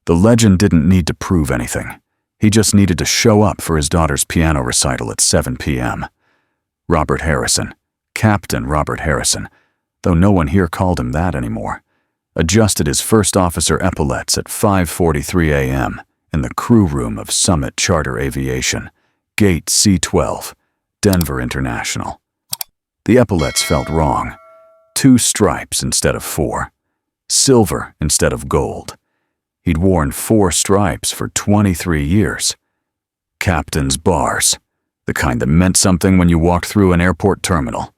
The legend didn't need to prove anything. He just needed to show up for his daughter's piano recital at 7 p.m. Robert Harrison, Captain Robert Harrison, though no one here called him that anymore, adjusted his first officer epaulets at 5:43 a.m. in the crew room of Summit Charter Aviation, Gate C-12, Denver International. The epaulets felt wrong. 2 stripes instead of 4. Silver instead of gold. He'd worn 4 stripes for 23 years. Captain's bars. The kind that meant something when you walked through an airport terminal.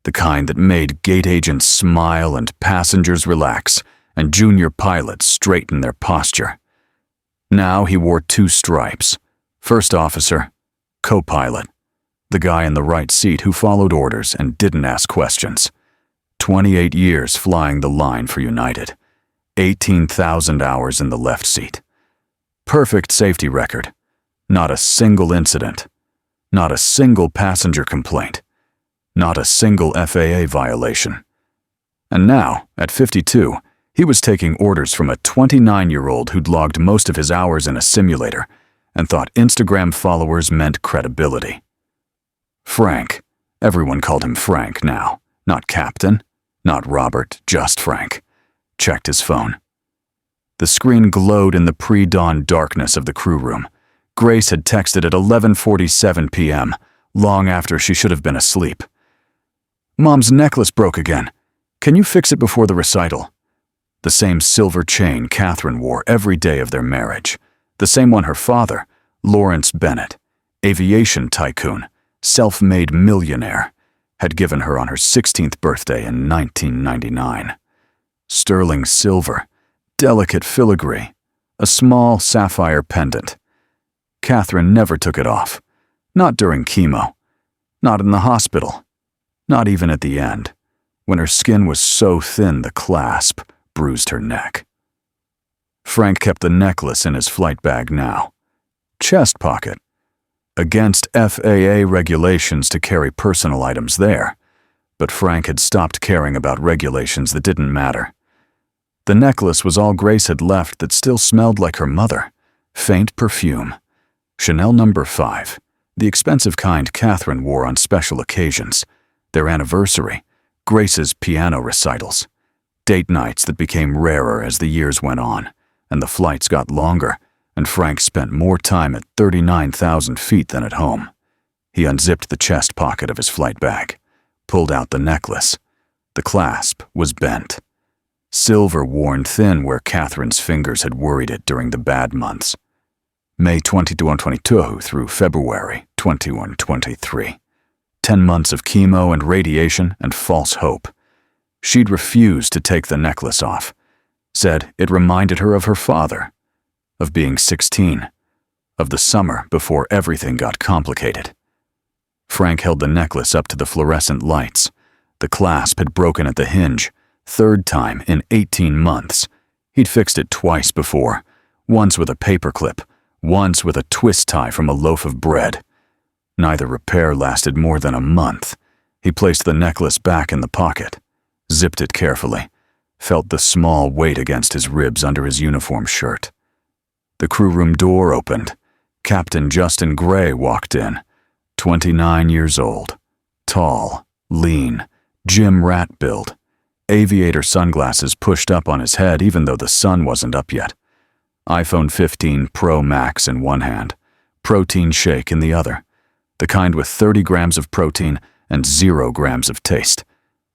The kind that made gate agents smile and passengers relax and junior pilots straighten their posture. Now he wore 2 stripes. First officer, co-pilot. The guy in the right seat who followed orders and didn't ask questions. 28 years flying the line for United. 18,000 hours in the left seat. Perfect safety record. Not a single incident. Not a single passenger complaint. Not a single FAA violation. And now, at 52, he was taking orders from a 29-year-old who'd logged most of his hours in a simulator and thought Instagram followers meant credibility. Frank. Everyone called him Frank now. Not Captain. Not Robert, just Frank. Checked his phone. The screen glowed in the pre-dawn darkness of the crew room. Grace had texted at 11:47 p.m., long after she should have been asleep. "Mom's necklace broke again. Can you fix it before the recital?" The same silver chain Catherine wore every day of their marriage. The same one her father, Lawrence Bennett, aviation tycoon, self-made millionaire, had given her on her 16th birthday in 1999. Sterling silver, delicate filigree, a small sapphire pendant. Catherine never took it off. Not during chemo. Not in the hospital. Not even at the end, when her skin was so thin the clasp bruised her neck. Frank kept the necklace in his flight bag now. Chest pocket. Against FAA regulations to carry personal items there, but Frank had stopped caring about regulations that didn't matter. The necklace was all Grace had left that still smelled like her mother. Faint perfume. Chanel No. 5, the expensive kind Catherine wore on special occasions. Their anniversary, Grace's piano recitals. Date nights that became rarer as the years went on, and the flights got longer, and Frank spent more time at 39,000 feet than at home. He unzipped the chest pocket of his flight bag, pulled out the necklace. The clasp was bent. Silver worn thin where Catherine's fingers had worried it during the bad months. May 2022 through February 2023. 10 months of chemo and radiation and false hope. She'd refused to take the necklace off. Said it reminded her of her father. Of being 16. Of the summer before everything got complicated. Frank held the necklace up to the fluorescent lights. The clasp had broken at the hinge. 3rd time in 18 months. He'd fixed it twice before. Once with a paperclip. Once with a twist tie from a loaf of bread. Neither repair lasted more than a month. He placed the necklace back in the pocket. Zipped it carefully. Felt the small weight against his ribs under his uniform shirt. The crew room door opened. Captain Justin Gray walked in. 29 years old. Tall, lean, gym rat build. Aviator sunglasses pushed up on his head even though the sun wasn't up yet. iPhone 15 Pro Max in one hand. Protein shake in the other. The kind with 30 grams of protein and 0 grams of taste.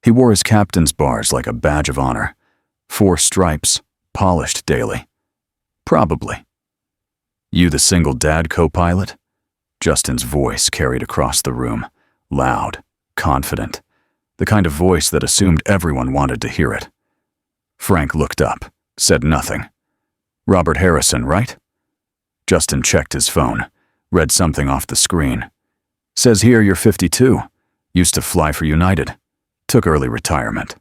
He wore his captain's bars like a badge of honor. 4 stripes, polished daily. Probably. "You the single dad co-pilot?" Justin's voice carried across the room. Loud, confident. The kind of voice that assumed everyone wanted to hear it. Frank looked up, said nothing. "Robert Harrison, right?" Justin checked his phone, read something off the screen. "Says here you're 52. Used to fly for United. Took early retirement."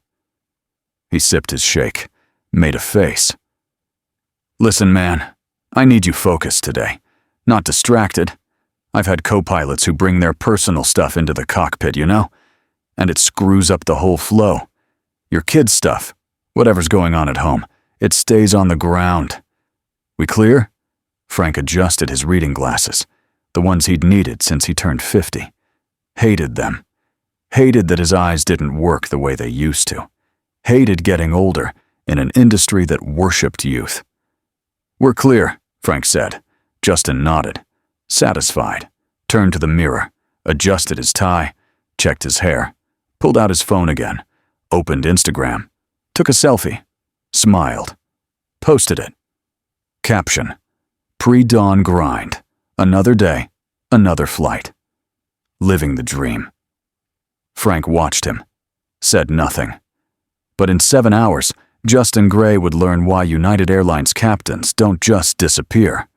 He sipped his shake, made a face. "Listen, man, I need you focused today, not distracted. I've had co-pilots who bring their personal stuff into the cockpit, you know? And it screws up the whole flow. Your kids' stuff, whatever's going on at home, it stays on the ground. We clear? Frank adjusted his reading glasses, the ones he'd needed since he turned 50. Hated them. Hated that his eyes didn't work the way they used to. Hated getting older in an industry that worshipped youth. We're clear, Frank said. Justin nodded, satisfied, turned to the mirror, adjusted his tie, checked his hair, pulled out his phone again, opened Instagram, took a selfie, smiled, posted it. Caption: Pre-dawn grind. Another day, another flight. Living the dream. Frank watched him, said nothing. But in 7 hours, Justin Gray would learn why United Airlines captains don't just disappear.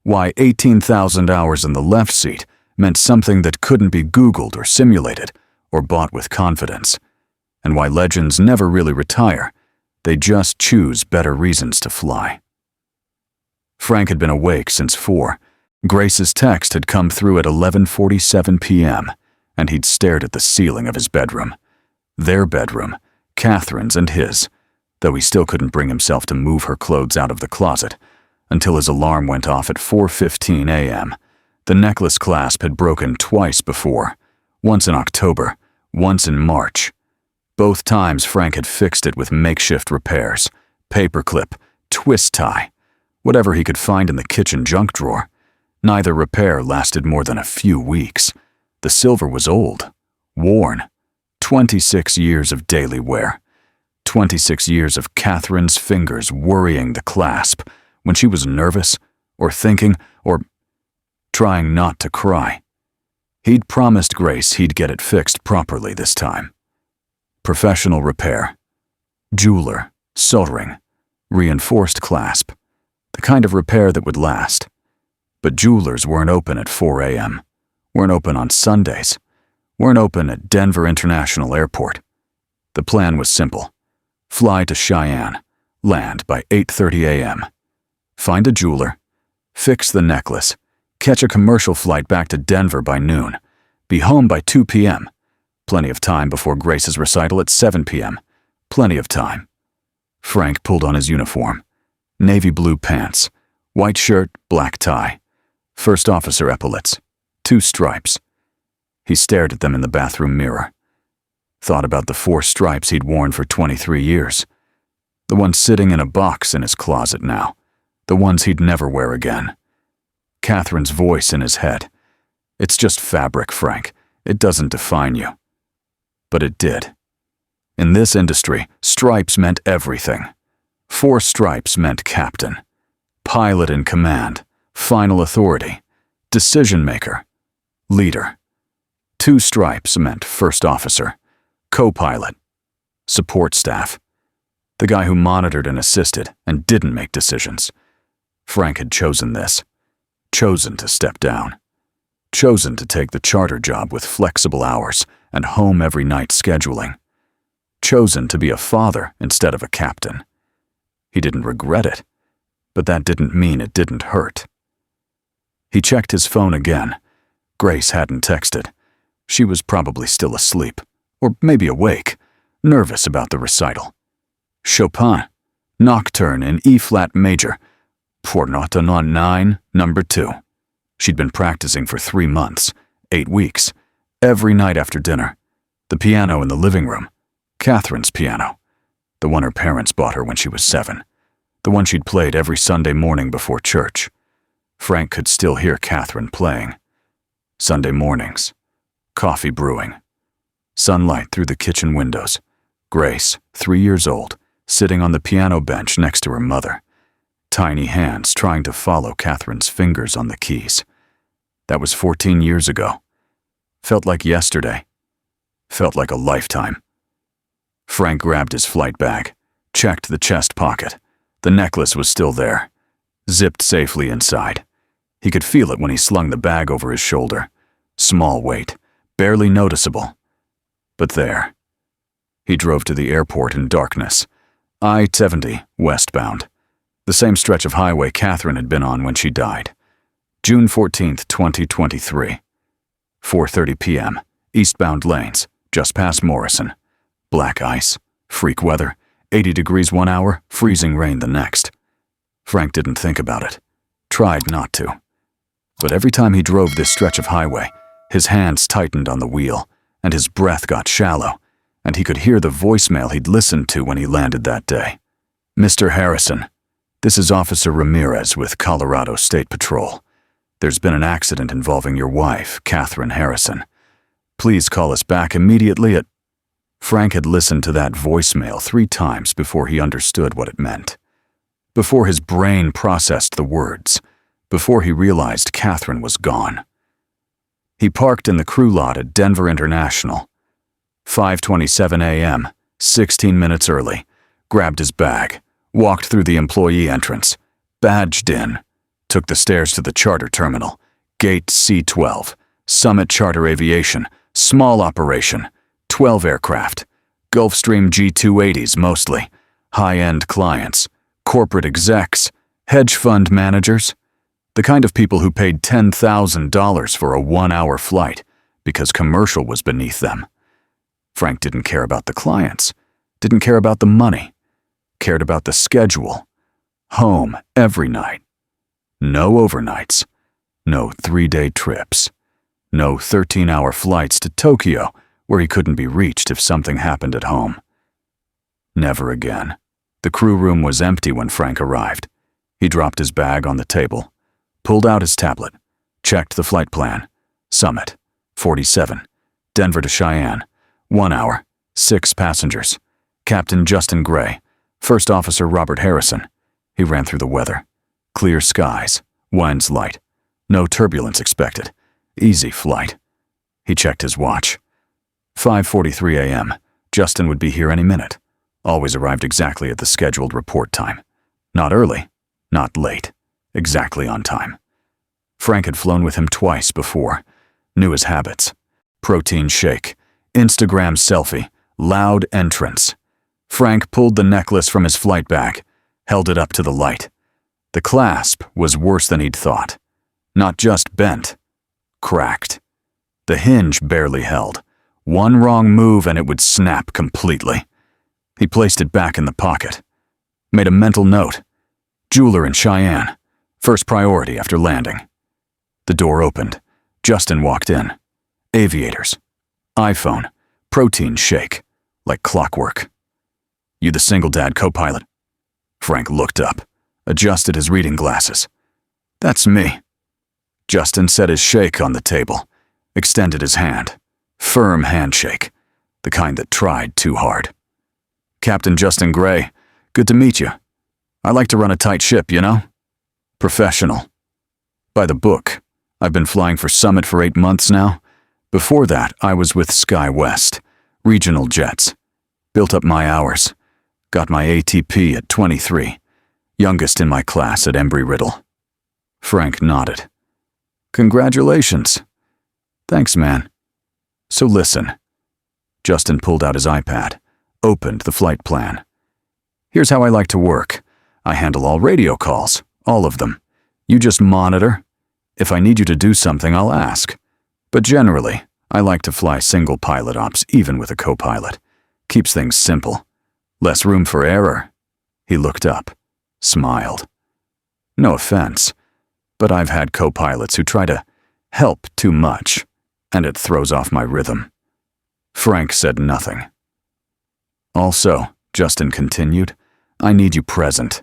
Why 18,000 hours in the left seat meant something that couldn't be Googled or simulated or bought with confidence. And why legends never really retire. They just choose better reasons to fly. Frank had been awake since 4. Grace's text had come through at 11:47 p.m., and he'd stared at the ceiling of his bedroom. Their bedroom, Catherine's and his, though he still couldn't bring himself to move her clothes out of the closet, until his alarm went off at 4:15 a.m. The necklace clasp had broken twice before, once in October, once in March. Both times Frank had fixed it with makeshift repairs, paperclip, twist tie, whatever he could find in the kitchen junk drawer. Neither repair lasted more than a few weeks. The silver was old, worn. 26 years of daily wear. 26 years of Catherine's fingers worrying the clasp when she was nervous or thinking or trying not to cry. He'd promised Grace he'd get it fixed properly this time. Professional repair. Jeweler, soldering, reinforced clasp. The kind of repair that would last. But jewelers weren't open at 4 a.m., weren't open on Sundays, weren't open at Denver International Airport. The plan was simple. Fly to Cheyenne, land by 8:30 a.m., find a jeweler, fix the necklace, catch a commercial flight back to Denver by noon, be home by 2 p.m., plenty of time before Grace's recital at 7 p.m., plenty of time. Frank pulled on his uniform. Navy blue pants, white shirt, black tie, first officer epaulets, 2 stripes. He stared at them in the bathroom mirror. Thought about the 4 stripes he'd worn for 23 years. The ones sitting in a box in his closet now. The ones he'd never wear again. Catherine's voice in his head. It's just fabric, Frank. It doesn't define you. But it did. In this industry, stripes meant everything. 4 stripes meant captain, pilot in command, final authority, decision maker, leader. 2 stripes meant first officer, co-pilot, support staff, the guy who monitored and assisted and didn't make decisions. Frank had chosen this, chosen to step down, chosen to take the charter job with flexible hours and home every night scheduling, chosen to be a father instead of a captain. He didn't regret it, but that didn't mean it didn't hurt. He checked his phone again. Grace hadn't texted. She was probably still asleep, or maybe awake, nervous about the recital. Chopin, Nocturne in E-flat major, Pour Note on 9, number 2. She'd been practicing for 3 months, 8 weeks, every night after dinner. The piano in the living room, Catherine's piano. The one her parents bought her when she was 7. The one she'd played every Sunday morning before church. Frank could still hear Catherine playing. Sunday mornings. Coffee brewing. Sunlight through the kitchen windows. Grace, 3 years old, sitting on the piano bench next to her mother. Tiny hands trying to follow Catherine's fingers on the keys. That was 14 years ago. Felt like yesterday. Felt like a lifetime. Frank grabbed his flight bag, checked the chest pocket. The necklace was still there, zipped safely inside. He could feel it when he slung the bag over his shoulder. Small weight, barely noticeable. But there. He drove to the airport in darkness. I-70, westbound. The same stretch of highway Catherine had been on when she died. June 14th, 2023. 4:30 p.m., eastbound lanes, just past Morrison. Black ice, freak weather, 80 degrees 1 hour, freezing rain the next. Frank didn't think about it. Tried not to. But every time he drove this stretch of highway, his hands tightened on the wheel, and his breath got shallow, and he could hear the voicemail he'd listened to when he landed that day. "Mr. Harrison, this is Officer Ramirez with Colorado State Patrol. There's been an accident involving your wife, Catherine Harrison. Please call us back immediately at—" Frank had listened to that voicemail 3 times before he understood what it meant. Before his brain processed the words. Before he realized Catherine was gone. He parked in the crew lot at Denver International. 5:27 a.m., 16 minutes early, grabbed his bag, walked through the employee entrance, badged in, took the stairs to the charter terminal, gate C-12, Summit Charter Aviation, small operation, 12 aircraft, Gulfstream G280s mostly, high-end clients, corporate execs, hedge fund managers, the kind of people who paid $10,000 for a 1-hour flight because commercial was beneath them. Frank didn't care about the clients, didn't care about the money, cared about the schedule. Home every night. No overnights. No 3-day trips. No 13-hour flights to Tokyo where he couldn't be reached if something happened at home. Never again. The crew room was empty when Frank arrived. He dropped his bag on the table, pulled out his tablet, checked the flight plan. Summit, 47, Denver to Cheyenne, 1 hour, 6 passengers. Captain Justin Gray, First Officer Robert Harrison. He ran through the weather. Clear skies, winds light, no turbulence expected. Easy flight. He checked his watch. 5:43 a.m. Justin would be here any minute. Always arrived exactly at the scheduled report time. Not early, not late. Exactly on time. Frank had flown with him twice before. Knew his habits. Protein shake, Instagram selfie, loud entrance. Frank pulled the necklace from his flight bag, held it up to the light. The clasp was worse than he'd thought. Not just bent, cracked. The hinge barely held. One wrong move and it would snap completely. He placed it back in the pocket. Made a mental note. Jeweler in Cheyenne. First priority after landing. The door opened. Justin walked in. Aviators. iPhone. Protein shake. Like clockwork. "You the single dad co-pilot?" Frank looked up, adjusted his reading glasses. "That's me." Justin set his shake on the table, extended his hand. Firm handshake, the kind that tried too hard. "Captain Justin Gray, good to meet you. I like to run a tight ship, you know? Professional. By the book. I've been flying for Summit for 8 months now. Before that, I was with SkyWest, regional jets. Built up my hours. Got my ATP at 23, youngest in my class at Embry-Riddle." Frank nodded. "Congratulations." "Thanks, man. So listen." Justin pulled out his iPad, opened the flight plan. "Here's how I like to work. I handle all radio calls, all of them. You just monitor. If I need you to do something, I'll ask. But generally, I like to fly single pilot ops even with a co-pilot. Keeps things simple. Less room for error." He looked up, smiled. "No offense, but I've had co-pilots who try to help too much, and it throws off my rhythm." Frank said nothing. "Also," Justin continued, "I need you present.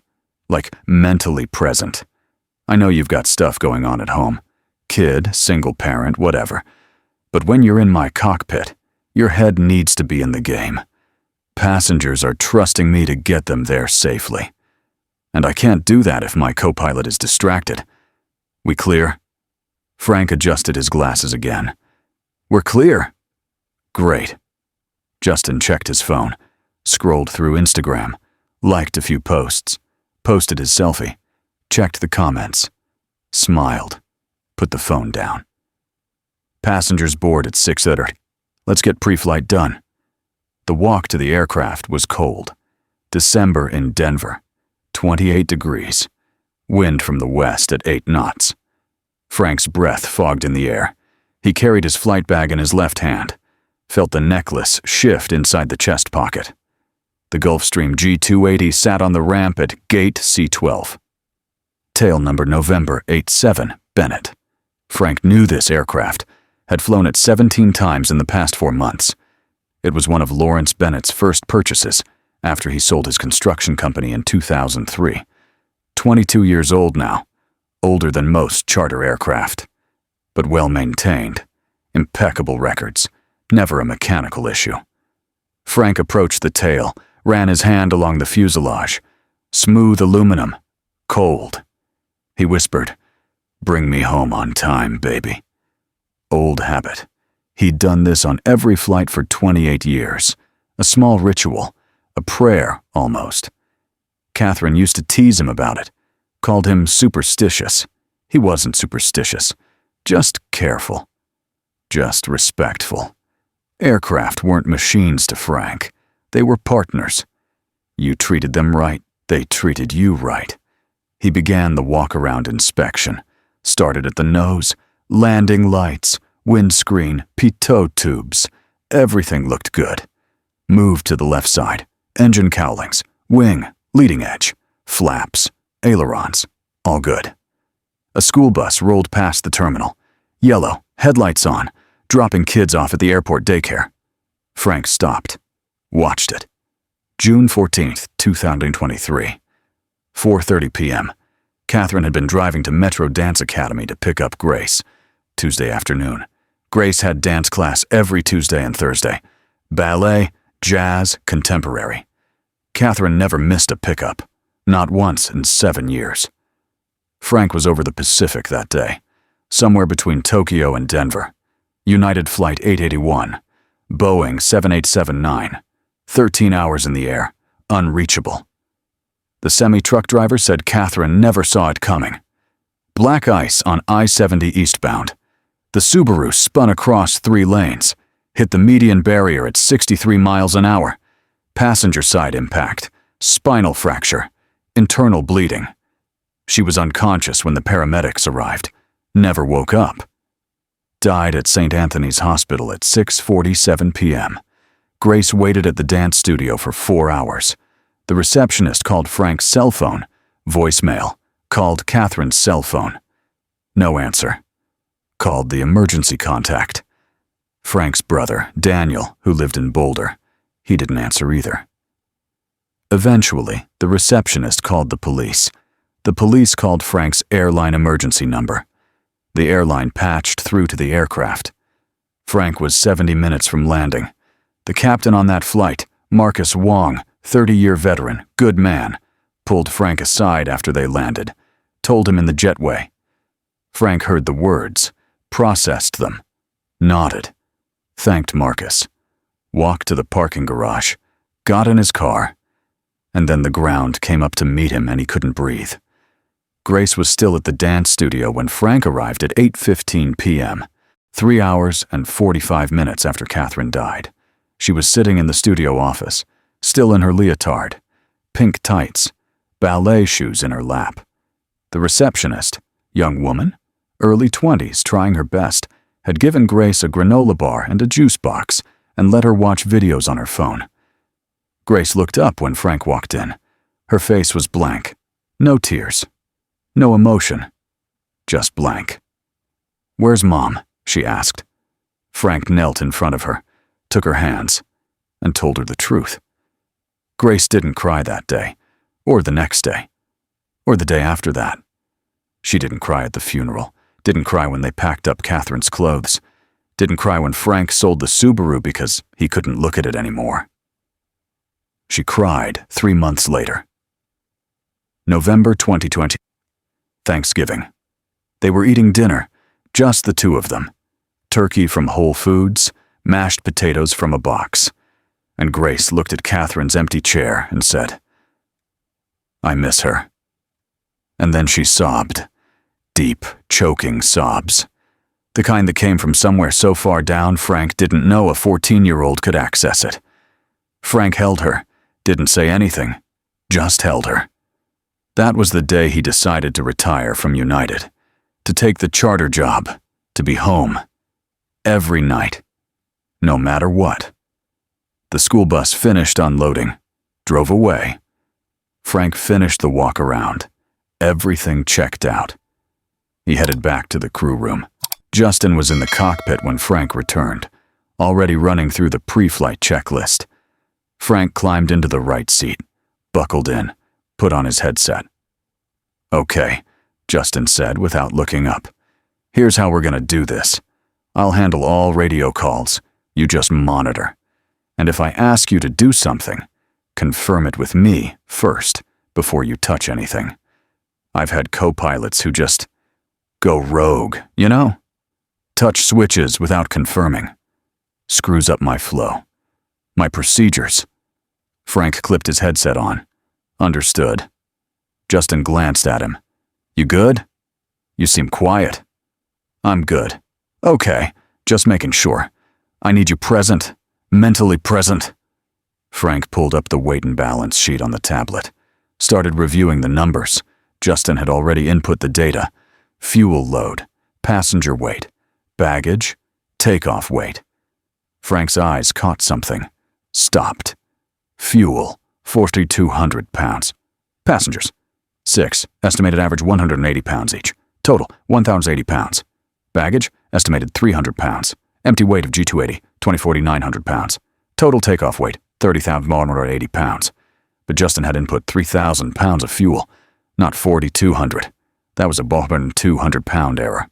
Like mentally present. I know you've got stuff going on at home. Kid, single parent, whatever. But when you're in my cockpit, your head needs to be in the game. Passengers are trusting me to get them there safely. And I can't do that if my co-pilot is distracted. We clear?" Frank adjusted his glasses again. "We're clear." "Great." Justin checked his phone, scrolled through Instagram, liked a few posts, posted his selfie, checked the comments, smiled, put the phone down. "Passengers board at 6:30. Let's get pre-flight done." The walk to the aircraft was cold. December in Denver, 28 degrees. Wind from the west at 8 knots. Frank's breath fogged in the air. He carried his flight bag in his left hand, felt the necklace shift inside the chest pocket. The Gulfstream G280 sat on the ramp at gate C-12. tail number November 87, Bennett. Frank knew this aircraft, had flown it 17 times in the past 4 months. It was one of Lawrence Bennett's first purchases after he sold his construction company in 2003. 22 years old now, older than most charter aircraft, but well-maintained, impeccable records, never a mechanical issue. Frank approached the tail, ran his hand along the fuselage. Smooth aluminum, cold. He whispered, "Bring me home on time, baby." Old habit. He'd done this on every flight for 28 years. A small ritual, a prayer almost. Catherine used to tease him about it, called him superstitious. He wasn't superstitious, just careful, just respectful. Aircraft weren't machines to Frank. They were partners. You treated them right, they treated you right. He began the walk-around inspection, started at the nose, landing lights, windscreen, pitot tubes. Everything looked good. Moved to the left side, engine cowlings, wing, leading edge, flaps, ailerons, all good. A school bus rolled past the terminal, yellow, headlights on, dropping kids off at the airport daycare. Frank stopped, watched it. June 14th, 2023. 4:30 p.m. Catherine had been driving to Metro Dance Academy to pick up Grace. Tuesday afternoon. Grace had dance class every Tuesday and Thursday. Ballet, jazz, contemporary. Catherine never missed a pickup. Not once in 7 years. Frank was over the Pacific that day, somewhere between Tokyo and Denver. United Flight 881, Boeing 7879, 13 hours in the air, unreachable. The semi-truck driver said Catherine never saw it coming. Black ice on I-70 eastbound. The Subaru spun across 3 lanes, hit the median barrier at 63 miles an hour. Passenger side impact, spinal fracture, internal bleeding. She was unconscious when the paramedics arrived, never woke up. Died at St. Anthony's Hospital at 6:47 p.m. Grace waited at the dance studio for 4 hours. The receptionist called Frank's cell phone, voicemail, called Catherine's cell phone. No answer. Called the emergency contact. Frank's brother, Daniel, who lived in Boulder. He didn't answer either. Eventually, the receptionist called the police. The police called Frank's airline emergency number. The airline patched through to the aircraft. Frank was 70 minutes from landing. The captain on that flight, Marcus Wong, 30-year veteran, good man, pulled Frank aside after they landed, told him in the jetway. Frank heard the words, processed them, nodded, thanked Marcus, walked to the parking garage, got in his car, and then the ground came up to meet him and he couldn't breathe. Grace was still at the dance studio when Frank arrived at 8:15 p.m., 3 hours and 45 minutes after Catherine died. She was sitting in the studio office, still in her leotard, pink tights, ballet shoes in her lap. The receptionist, young woman, early 20s, trying her best, had given Grace a granola bar and a juice box and let her watch videos on her phone. Grace looked up when Frank walked in. Her face was blank. No tears. No emotion. Just blank. "Where's Mom?" she asked. Frank knelt in front of her, took her hands, and told her the truth. Grace didn't cry that day, or the next day, or the day after that. She didn't cry at the funeral, didn't cry when they packed up Catherine's clothes, didn't cry when Frank sold the Subaru because he couldn't look at it anymore. She cried 3 months later. November 2020. Thanksgiving. They were eating dinner, just the two of them. Turkey from Whole Foods, mashed potatoes from a box. And Grace looked at Catherine's empty chair and said, "I miss her." And then she sobbed. Deep, choking sobs. The kind that came from somewhere so far down Frank didn't know a 14-year-old could access it. Frank held her, didn't say anything, just held her. That was the day he decided to retire from United, to take the charter job, to be home. Every night. No matter what. The school bus finished unloading, drove away. Frank finished the walk around, Everything checked out. He headed back to the crew room. Justin was in the cockpit when Frank returned, already running through the pre-flight checklist. Frank climbed into the right seat, buckled in, put on his headset. "Okay," Justin said without looking up. "Here's how we're gonna do this. I'll handle all radio calls. You just monitor. And if I ask you to do something, confirm it with me first before you touch anything. I've had co-pilots who just go rogue, you know? Touch switches without confirming. Screws up my flow. My procedures." Frank clipped his headset on. "Understood." Justin glanced at him. "You good? You seem quiet." "I'm good." "Okay, just making sure. I need you present, mentally present." Frank pulled up the weight and balance sheet on the tablet, started reviewing the numbers. Justin had already input the data: fuel load, passenger weight, baggage, takeoff weight. Frank's eyes caught something. Stopped. Fuel, 4,200 pounds. Passengers, 6, estimated average 180 pounds each. Total, 1,080 pounds. Baggage, estimated 300 pounds. Empty weight of G280, 2,4,900 pounds. Total takeoff weight, 30,180 pounds. But Justin had input 3,000 pounds of fuel, not 4,200. That was a ballpark 200-pound error.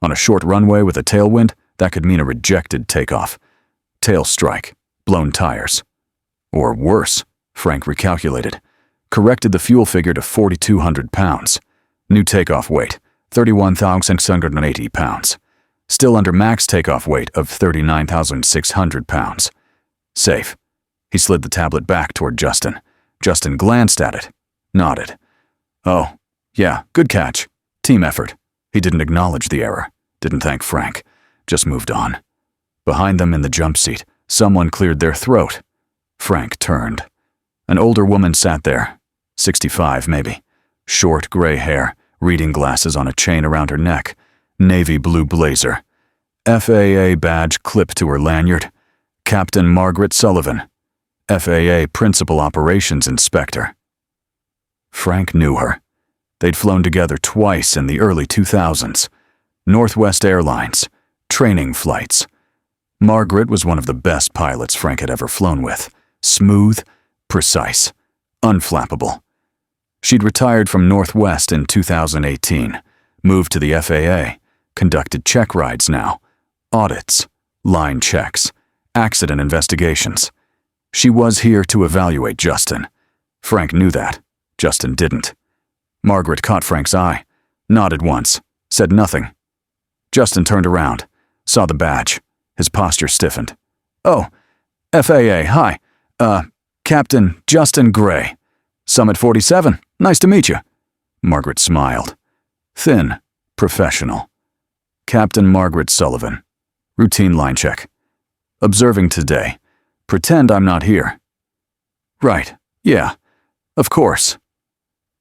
On a short runway with a tailwind, that could mean a rejected takeoff. Tail strike, blown tires. Or worse, Frank recalculated. Corrected the fuel figure to 4,200 pounds. New takeoff weight, 31,680 pounds. Still under max takeoff weight of 39,600 pounds. Safe. He slid the tablet back toward Justin. Justin glanced at it, nodded. "Oh, yeah, good catch. Team effort." He didn't acknowledge the error, didn't thank Frank, just moved on. Behind them in the jump seat, someone cleared their throat. Frank turned. An older woman sat there, 65 maybe. Short gray hair, reading glasses on a chain around her neck, navy blue blazer. FAA badge clipped to her lanyard. Captain Margaret Sullivan, FAA Principal Operations Inspector. Frank knew her. They'd flown together twice in the early 2000s. Northwest Airlines, training flights. Margaret was one of the best pilots Frank had ever flown with. Smooth, precise, unflappable. She'd retired from Northwest in 2018, moved to the FAA, conducted check rides now, audits, line checks, accident investigations. She was here to evaluate Justin. Frank knew that. Justin didn't. Margaret caught Frank's eye, nodded once, said nothing. Justin turned around, saw the badge. His posture stiffened. "Oh, FAA, hi. Captain Justin Gray. Summit 47, nice to meet you." Margaret smiled. Thin, professional. "Captain Margaret Sullivan. Routine line check. Observing today. Pretend I'm not here." "Right, yeah, of course."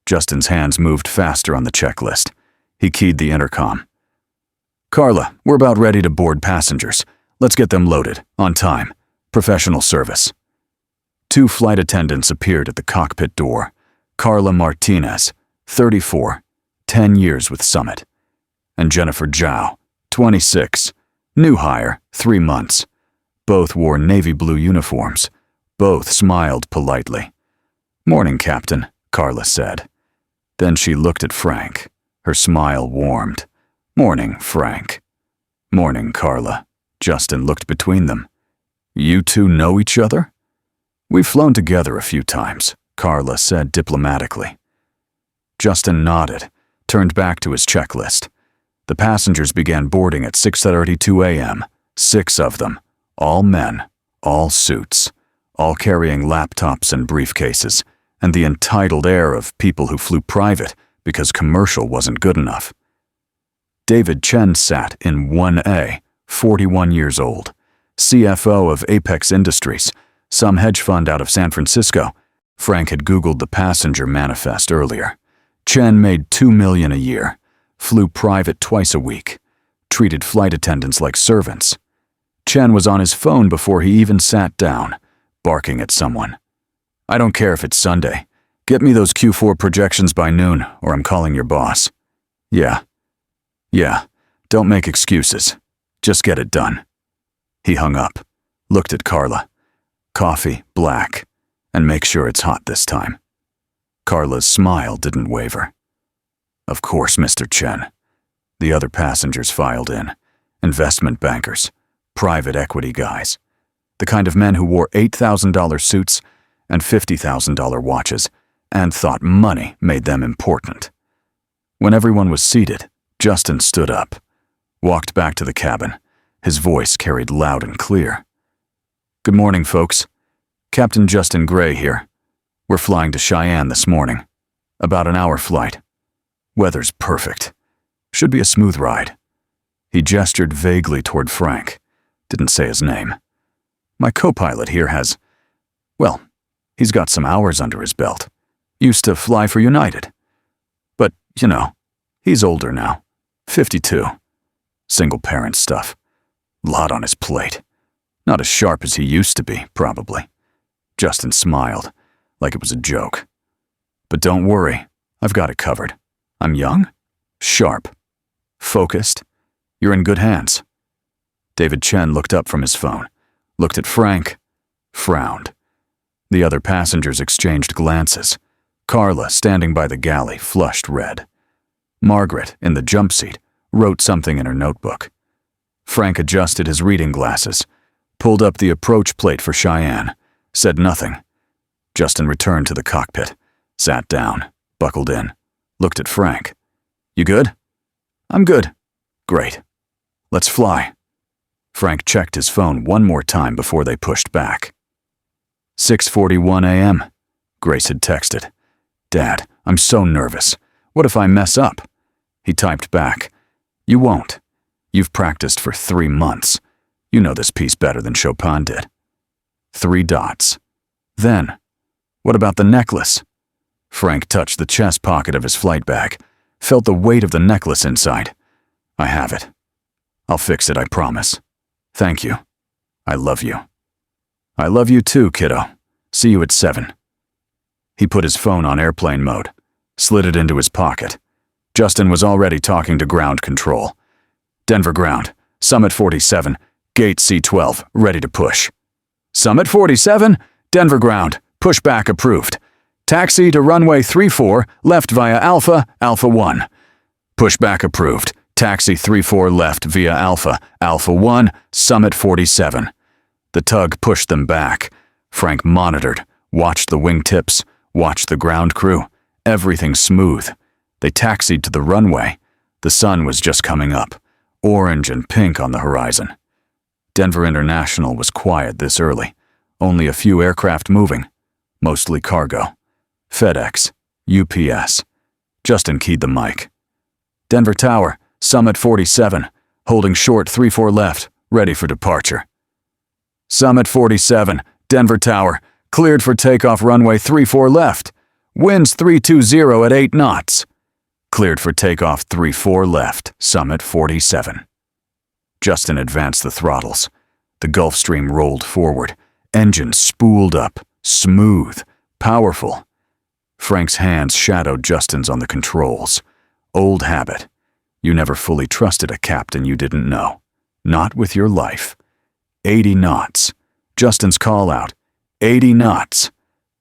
Justin's hands moved faster on the checklist. He keyed the intercom. "Carla, we're about ready to board passengers. Let's get them loaded, on time. Professional service." 2 flight attendants appeared at the cockpit door. Carla Martinez, 34, 10 years with Summit. And Jennifer Zhao, 26, new hire, 3 months. Both wore navy blue uniforms. Both smiled politely. "Morning, Captain," Carla said. Then she looked at Frank. Her smile warmed. "Morning, Frank." "Morning, Carla." Justin looked between them. "You two know each other?" "We've flown together a few times," Carla said diplomatically. Justin nodded, turned back to his checklist. The passengers began boarding at 6:32 a.m., 6 of them, all men, all suits, all carrying laptops and briefcases, and the entitled air of people who flew private because commercial wasn't good enough. David Chen sat in 1A, 41 years old, CFO of Apex Industries, some hedge fund out of San Francisco. Frank had Googled the passenger manifest earlier. Chen made $2 million a year, flew private twice a week, treated flight attendants like servants. Chen was on his phone before he even sat down, barking at someone. "I don't care if it's Sunday. Get me those Q4 projections by noon, or I'm calling your boss. Yeah. Don't make excuses. Just get it done. He hung up, looked at Carla. Coffee, black, and make sure it's hot this time. Carla's smile didn't waver. Of course, Mr. Chen. The other passengers filed in. Investment bankers, private equity guys. The kind of men who wore $8,000 suits and $50,000 watches and thought money made them important. When everyone was seated, Justin stood up, walked back to the cabin. His voice carried loud and clear. Good morning, folks. Captain Justin Gray here. We're flying to Cheyenne this morning. About an hour flight. Weather's perfect. Should be a smooth ride. He gestured vaguely toward Frank. Didn't say his name. My co-pilot here has, well, he's got some hours under his belt. Used to fly for United. But, you know, he's older now. 52. Single parent stuff. Lot on his plate. Not as sharp as he used to be, probably. Justin smiled, like it was a joke. But don't worry, I've got it covered. I'm young, sharp, focused. You're in good hands. David Chen looked up from his phone, looked at Frank, frowned. The other passengers exchanged glances. Carla, standing by the galley, flushed red. Margaret, in the jump seat, wrote something in her notebook. Frank adjusted his reading glasses, pulled up the approach plate for Cheyenne, said nothing. Justin returned to the cockpit, sat down, buckled in, looked at Frank. You good? I'm good. Great. Let's fly. Frank checked his phone one more time before they pushed back. 6:41 a.m., Grace had texted. Dad, I'm so nervous. What if I mess up? He typed back. You won't. You've practiced for 3 months. You know this piece better than Chopin did. 3 dots. Then, what about the necklace? Frank touched the chest pocket of his flight bag, felt the weight of the necklace inside. I have it. I'll fix it, I promise. Thank you. I love you. I love you too, kiddo. See you at 7. He put his phone on airplane mode, slid it into his pocket. Justin was already talking to ground control. Denver ground, Summit 47, gate C12, ready to push. Summit 47, Denver ground, pushback approved. Taxi to runway 34, left via Alpha, Alpha 1. Pushback approved. Taxi 34 left via Alpha, Alpha 1, Summit 47. The tug pushed them back. Frank monitored, watched the wingtips, watched the ground crew. Everything smooth. They taxied to the runway. The sun was just coming up, orange and pink on the horizon. Denver International was quiet this early. Only a few aircraft moving, mostly cargo. FedEx, UPS. Justin keyed the mic. Denver Tower, Summit 47, holding short 34 left, ready for departure. Summit 47, Denver Tower, cleared for takeoff runway 34 left. Winds 320 at 8 knots. Cleared for takeoff 34 left, Summit 47. Justin advanced the throttles. The Gulf Stream rolled forward. Engines spooled up, smooth, powerful. Frank's hands shadowed Justin's on the controls. Old habit. You never fully trusted a captain you didn't know. Not with your life. 80 knots. Justin's call out. 80 knots.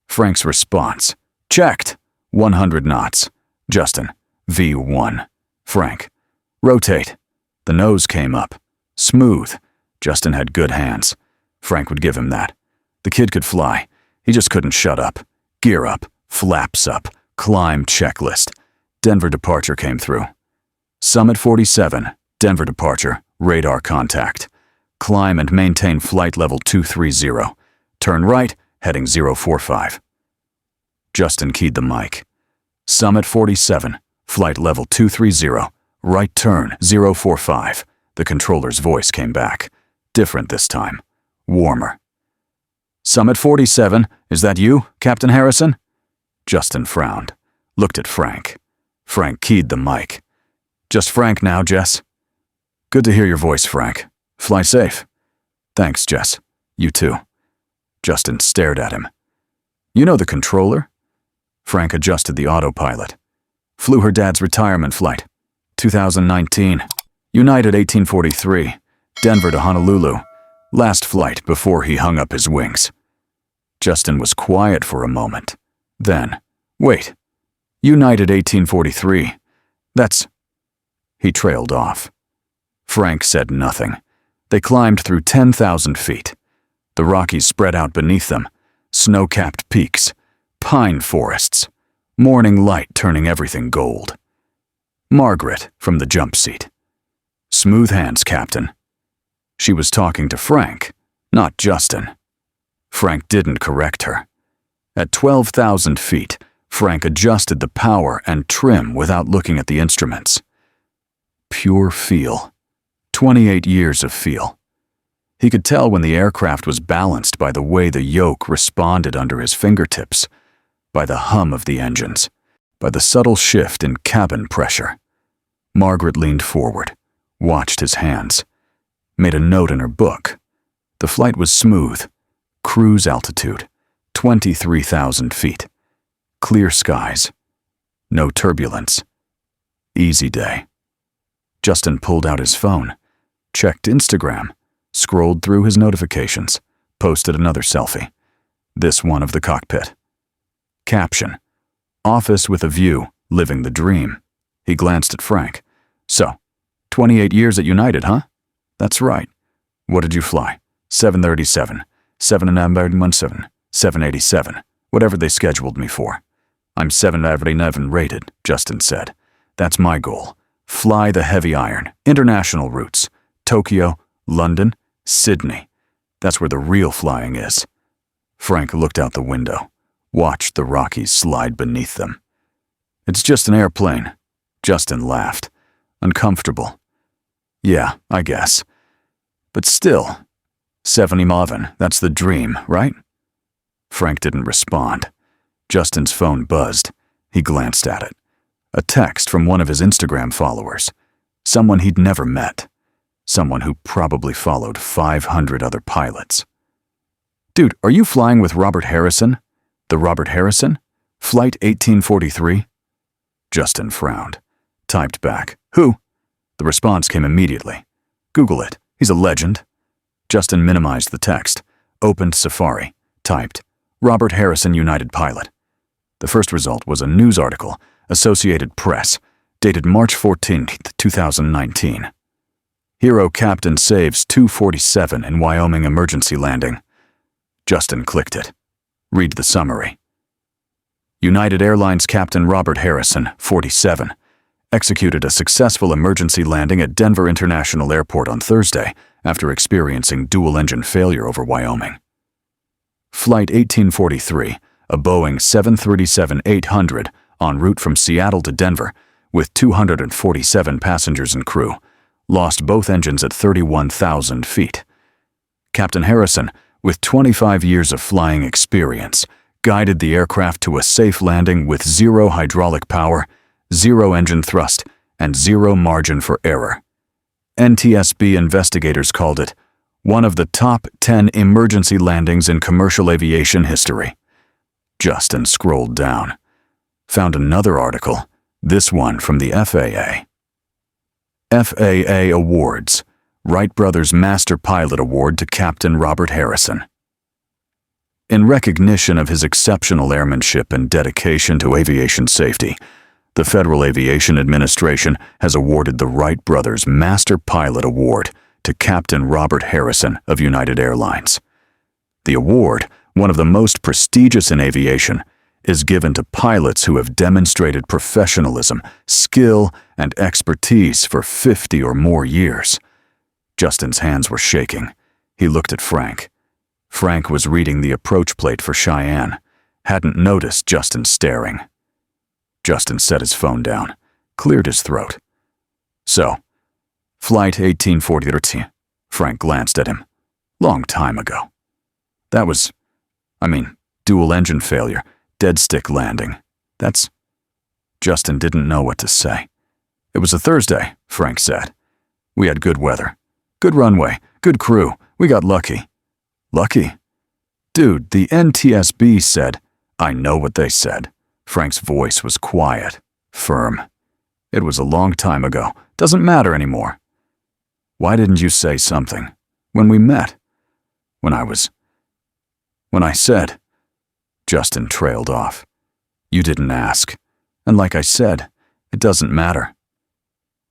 Frank's response. Checked. 100 knots. Justin. V1. Frank. Rotate. The nose came up. Smooth. Justin had good hands. Frank would give him that. The kid could fly. He just couldn't shut up. Gear up. Flaps up. Climb checklist. Denver departure came through. Summit 47. Denver departure. Radar contact. Climb and maintain flight level 230. Turn right, heading 045. Justin keyed the mic. Summit 47. Flight level 230. Right turn 045. The controller's voice came back. Different this time. Warmer. Summit 47, is that you, Captain Harrison? Justin frowned. Looked at Frank. Frank keyed the mic. Just Frank now, Jess. Good to hear your voice, Frank. Fly safe. Thanks, Jess. You too. Justin stared at him. You know the controller? Frank adjusted the autopilot. Flew her dad's retirement flight. 2019. United 1843. Denver to Honolulu. Last flight before he hung up his wings. Justin was quiet for a moment. Then, wait. United 1843. That's... He trailed off. Frank said nothing. They climbed through 10,000 feet. The Rockies spread out beneath them. Snow-capped peaks. Pine forests. Morning light turning everything gold. Margaret from the jump seat. Smooth hands, Captain. She was talking to Frank, not Justin. Frank didn't correct her. At 12,000 feet, Frank adjusted the power and trim without looking at the instruments. Pure feel. 28 years of feel. He could tell when the aircraft was balanced by the way the yoke responded under his fingertips, by the hum of the engines, by the subtle shift in cabin pressure. Margaret leaned forward, watched his hands, made a note in her book. The flight was smooth. Cruise altitude, 23,000 feet. Clear skies. No turbulence. Easy day. Justin pulled out his phone, checked Instagram, scrolled through his notifications, posted another selfie. This one of the cockpit. Caption: Office with a view, living the dream. He glanced at Frank. So, 28 years at United, huh? That's right. What did you fly? 737, 717, 787, whatever they scheduled me for. I'm 779 rated, Justin said. That's my goal. Fly the heavy iron, international routes. Tokyo, London, Sydney. That's where the real flying is. Frank looked out the window, watched the Rockies slide beneath them. It's just an airplane. Justin laughed. Uncomfortable. Yeah, I guess. But still, 7-11, that's the dream, right? Frank didn't respond. Justin's phone buzzed. He glanced at it. A text from one of his Instagram followers. Someone he'd never met. Someone who probably followed 500 other pilots. Dude, are you flying with Robert Harrison? The Robert Harrison? Flight 1843? Justin frowned. Typed back. Who? The response came immediately. Google it. He's a legend. Justin minimized the text. Opened Safari. Typed. Robert Harrison United pilot. The first result was a news article, Associated Press, dated March 14, 2019. Hero captain saves 247 in Wyoming emergency landing. Justin clicked it. Read the summary. United Airlines Captain Robert Harrison, 47, executed a successful emergency landing at Denver International Airport on Thursday after experiencing dual-engine failure over Wyoming. Flight 1843, a Boeing 737-800 en route from Seattle to Denver, with 247 passengers and crew, lost both engines at 31,000 feet. Captain Harrison, with 25 years of flying experience, guided the aircraft to a safe landing with zero hydraulic power, zero engine thrust, and zero margin for error. NTSB investigators called it one of the top 10 emergency landings in commercial aviation history. Justin scrolled down. Found another article, this one from the FAA. FAA Awards, Wright Brothers Master Pilot Award to Captain Robert Harrison. In recognition of his exceptional airmanship and dedication to aviation safety, the Federal Aviation Administration has awarded the Wright Brothers Master Pilot Award to Captain Robert Harrison of United Airlines. The award, one of the most prestigious in aviation, is given to pilots who have demonstrated professionalism, skill, and expertise for 50 or more years. Justin's hands were shaking. He looked at Frank. Frank was reading the approach plate for Cheyenne, hadn't noticed Justin staring. Justin set his phone down, cleared his throat. So, Flight 1843, Frank glanced at him. Long time ago. That was, dual engine failure, dead stick landing. That's... Justin didn't know what to say. It was a Thursday, Frank said. We had good weather. Good runway, good crew. We got lucky. Lucky? Dude, the NTSB said, I know what they said. Frank's voice was quiet, firm. It was a long time ago. Doesn't matter anymore. Why didn't you say something? When we met? When I said... Justin trailed off. You didn't ask. And like I said, it doesn't matter.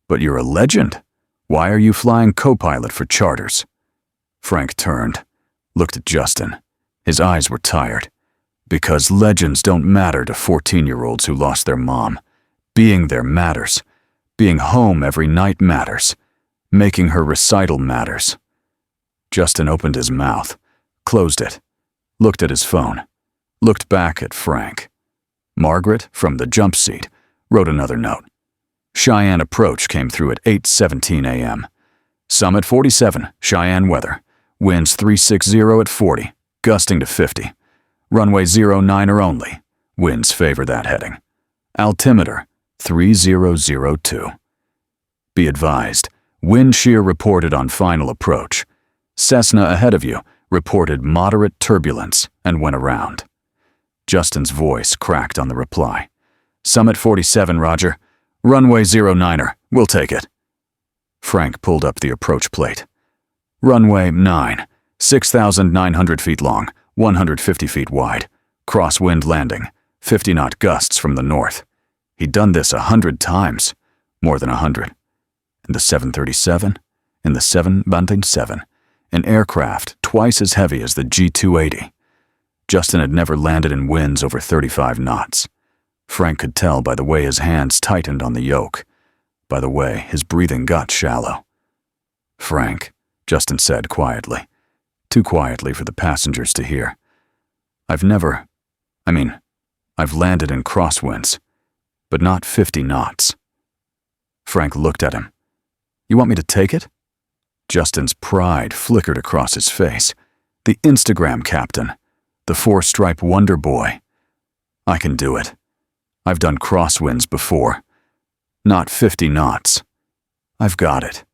But you're a legend. Why are you flying Copilot for charters? Frank turned, looked at Justin. His eyes were tired. Because legends don't matter to 14-year-olds who lost their mom. Being there matters. Being home every night matters. Making her recital matters. Justin opened his mouth, closed it, looked at his phone, looked back at Frank. Margaret, from the jump seat, wrote another note. Cheyenne approach came through at 8:17 a.m. Summit 47, Cheyenne weather. Winds 360 at 40, gusting to 50. Runway 09er only. Winds favor that heading. Altimeter 3002. Be advised, wind shear reported on final approach. Cessna ahead of you reported moderate turbulence and went around. Justin's voice cracked on the reply. Summit 47, roger. Runway 09er, we'll take it. Frank pulled up the approach plate. Runway 9, 6,900 feet long, 150 feet wide. Crosswind landing, 50-knot gusts from the north. He'd done this 100 times, more than 100. In the 737, in the 777, an aircraft twice as heavy as the G280. Justin had never landed in winds over 35 knots. Frank could tell by the way his hands tightened on the yoke, by the way his breathing got shallow. Frank, Justin said quietly, too quietly for the passengers to hear. I've landed in crosswinds, but not 50 knots. Frank looked at him. You want me to take it? Justin's pride flickered across his face. The Instagram captain, the four-stripe wonder boy. I can do it. I've done crosswinds before. Not 50 knots. I've got it.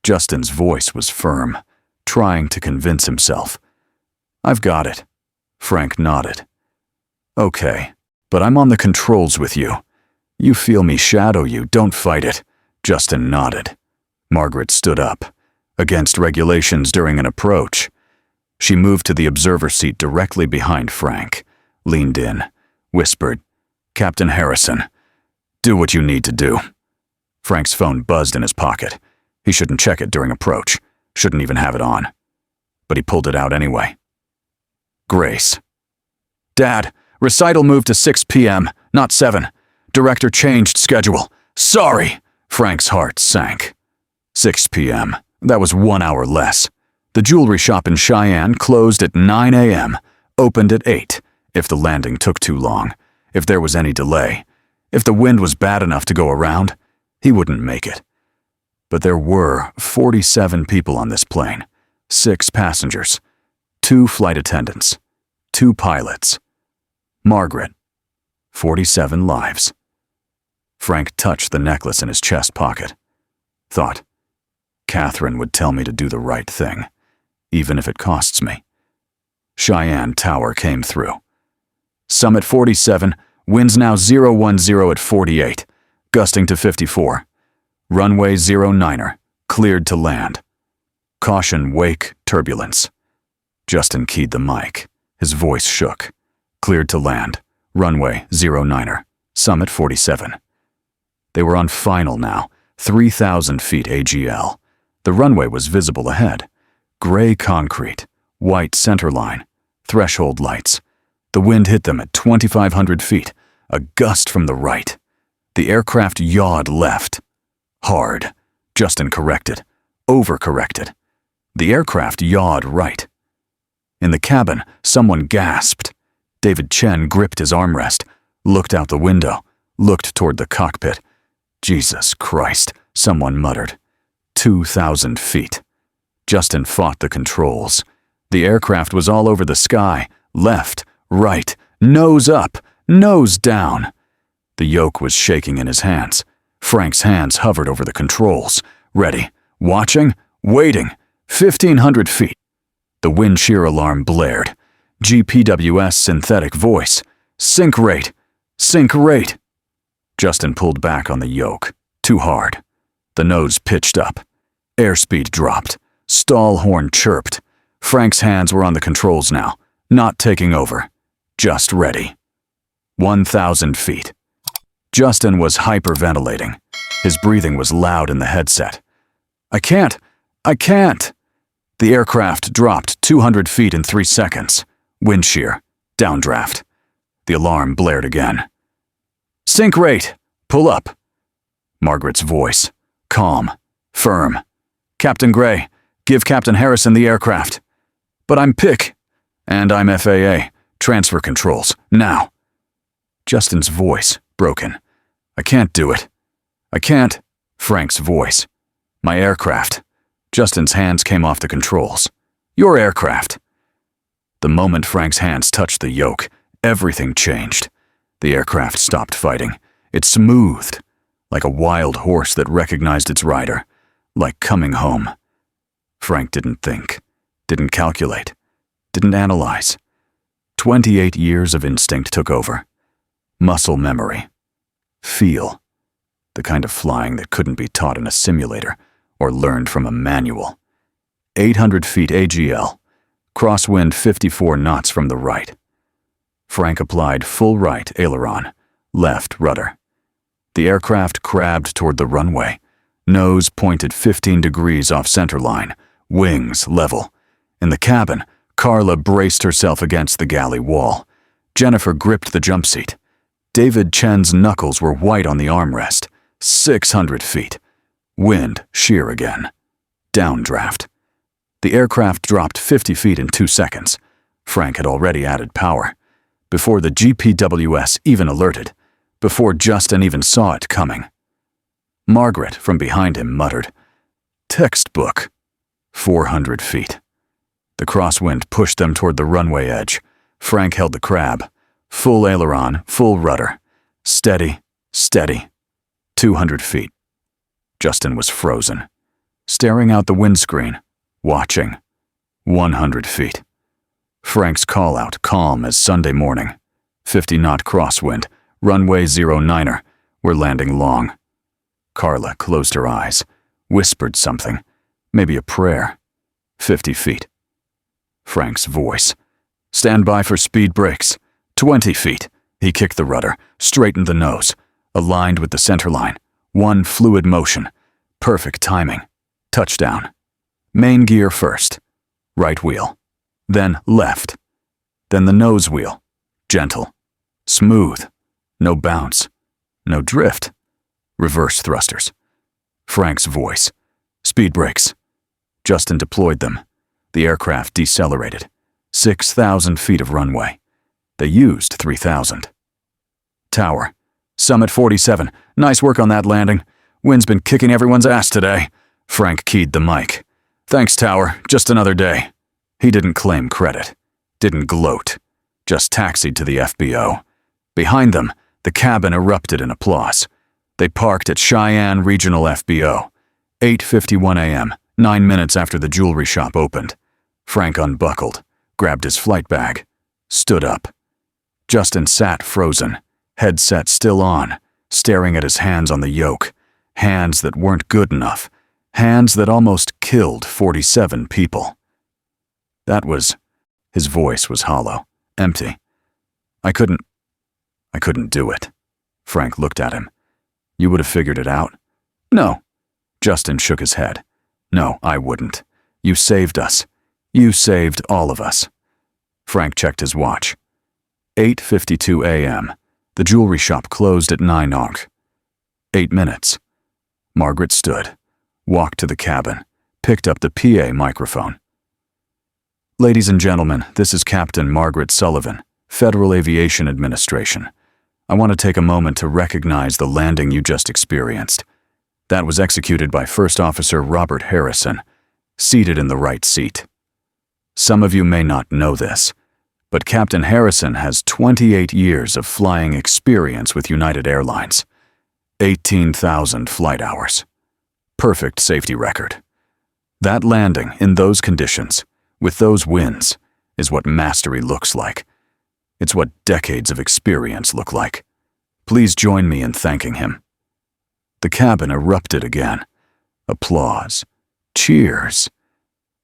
Justin's voice was firm, trying to convince himself. I've got it. Frank nodded. Okay, but I'm on the controls with you. You feel me shadow you, don't fight it. Justin nodded. Margaret stood up. Against regulations during an approach. She moved to the observer seat directly behind Frank, leaned in, whispered, Captain Harrison, do what you need to do. Frank's phone buzzed in his pocket. He shouldn't check it during approach, shouldn't even have it on. But he pulled it out anyway. Grace. Dad, recital moved to 6 p.m., not 7. Director changed schedule. Sorry! Frank's heart sank. 6 p.m. That was 1 hour less. The jewelry shop in Cheyenne closed at 9 a.m., opened at 8, if the landing took too long, if there was any delay, if the wind was bad enough to go around, he wouldn't make it. But there were 47 people on this plane, 6 passengers, 2 flight attendants, 2 pilots. Margaret, 47 lives. Frank touched the necklace in his chest pocket. Thought, Catherine would tell me to do the right thing, even if it costs me. Cheyenne Tower came through. Summit 47, winds now 010 at 48, gusting to 54. Runway 09er, cleared to land. Caution wake turbulence. Justin keyed the mic. His voice shook. Cleared to land. Runway 09er, Summit 47. They were on final now, 3,000 feet AGL. The runway was visible ahead. Gray concrete, white centerline, threshold lights. The wind hit them at 2,500 feet, a gust from the right. The aircraft yawed left. Hard. Justin corrected. Overcorrected. The aircraft yawed right. In the cabin, someone gasped. David Chen gripped his armrest, looked out the window, looked toward the cockpit. Jesus Christ, someone muttered. 2,000 feet. Justin fought the controls. The aircraft was all over the sky, left, right, nose up, nose down. The yoke was shaking in his hands. Frank's hands hovered over the controls, ready, watching, waiting, 1,500 feet. The wind shear alarm blared. GPWS synthetic voice. Sync rate. Sink rate! Justin pulled back on the yoke. Too hard. The nose pitched up. Airspeed dropped. Stall horn chirped. Frank's hands were on the controls now, not taking over. Just ready. 1,000 feet. Justin was hyperventilating. His breathing was loud in the headset. I can't! The aircraft dropped 200 feet in 3 seconds. Wind shear. Downdraft. The alarm blared again. Sink rate! Pull up! Margaret's voice. Calm. Firm. Captain Gray, give Captain Harrison the aircraft. But I'm PIC. And I'm FAA. Transfer controls. Now. Justin's voice. Broken. I can't do it. I can't. Frank's voice. My aircraft. Justin's hands came off the controls. Your aircraft. The moment Frank's hands touched the yoke, everything changed. The aircraft stopped fighting. It smoothed, like a wild horse that recognized its rider, like coming home. Frank didn't think, didn't calculate, didn't analyze. 28 years of instinct took over. Muscle memory. Feel. The kind of flying that couldn't be taught in a simulator or learned from a manual. 800 feet AGL. Crosswind 54 knots from the right. Frank applied full right aileron, left rudder. The aircraft crabbed toward the runway, nose pointed 15 degrees off centerline, wings level. In the cabin, Carla braced herself against the galley wall. Jennifer gripped the jump seat. David Chen's knuckles were white on the armrest. 600 feet. Wind shear again. Downdraft. The aircraft dropped 50 feet in 2 seconds. Frank had already added power. Before the GPWS even alerted. Before Justin even saw it coming. Margaret, from behind him, muttered, Textbook. 400 feet. The crosswind pushed them toward the runway edge. Frank held the crab. Full aileron, full rudder. Steady, steady. 200 feet. Justin was frozen. Staring out the windscreen. Watching. 100 feet. Frank's call-out, calm as Sunday morning. 50-knot crosswind, runway 09er. We're landing long. Carla closed her eyes, whispered something, maybe a prayer. 50 feet. Frank's voice. Stand by for speed brakes. 20 feet. He kicked the rudder, straightened the nose, aligned with the centerline. One fluid motion. Perfect timing. Touchdown. Main gear first. Right wheel. Then left. Then the nose wheel. Gentle. Smooth. No bounce. No drift. Reverse thrusters. Frank's voice. Speed brakes. Justin deployed them. The aircraft decelerated. 6,000 feet of runway. They used 3,000. Tower. Summit 47. Nice work on that landing. Wind's been kicking everyone's ass today. Frank keyed the mic. Thanks, Tower. Just another day. He didn't claim credit. Didn't gloat. Just taxied to the FBO. Behind them, the cabin erupted in applause. They parked at Cheyenne Regional FBO. 8:51 a.m., 9 minutes after the jewelry shop opened. Frank unbuckled, grabbed his flight bag, stood up. Justin sat frozen, headset still on, staring at his hands on the yoke. Hands that weren't good enough. Hands that almost killed 47 people. That was... His voice was hollow, empty. I couldn't do it. Frank looked at him. You would have figured it out? No. Justin shook his head. No, I wouldn't. You saved us. You saved all of us. Frank checked his watch. 8:52 a.m. The jewelry shop closed at 9 o'clock. 8 minutes. Margaret stood, walked to the cabin, picked up the PA microphone. Ladies and gentlemen, this is Captain Margaret Sullivan, Federal Aviation Administration. I want to take a moment to recognize the landing you just experienced. That was executed by First Officer Robert Harrison, seated in the right seat. Some of you may not know this, but Captain Harrison has 28 years of flying experience with United Airlines. 18,000 flight hours. Perfect safety record. That landing in those conditions, with those winds, is what mastery looks like. It's what decades of experience look like. Please join me in thanking him." The cabin erupted again. Applause. Cheers.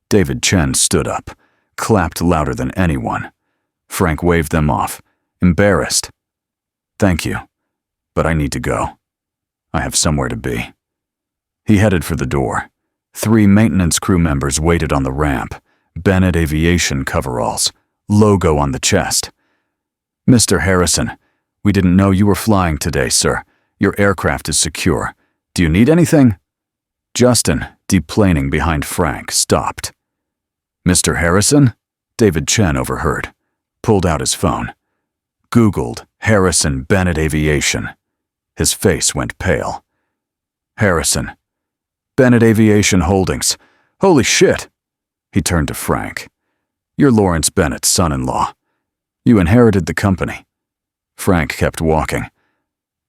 David Chen stood up, clapped louder than anyone. Frank waved them off, embarrassed. "Thank you, but I need to go. I have somewhere to be." He headed for the door. 3 maintenance crew members waited on the ramp, Bennett Aviation coveralls, logo on the chest. "Mr. Harrison, we didn't know you were flying today, sir. Your aircraft is secure. Do you need anything?" Justin, deplaning behind Frank, stopped. "Mr. Harrison?" David Chen overheard, pulled out his phone. Googled Harrison Bennett Aviation. His face went pale. "Harrison. Bennett Aviation Holdings. Holy shit!" He turned to Frank. "You're Lawrence Bennett's son-in-law. You inherited the company." Frank kept walking.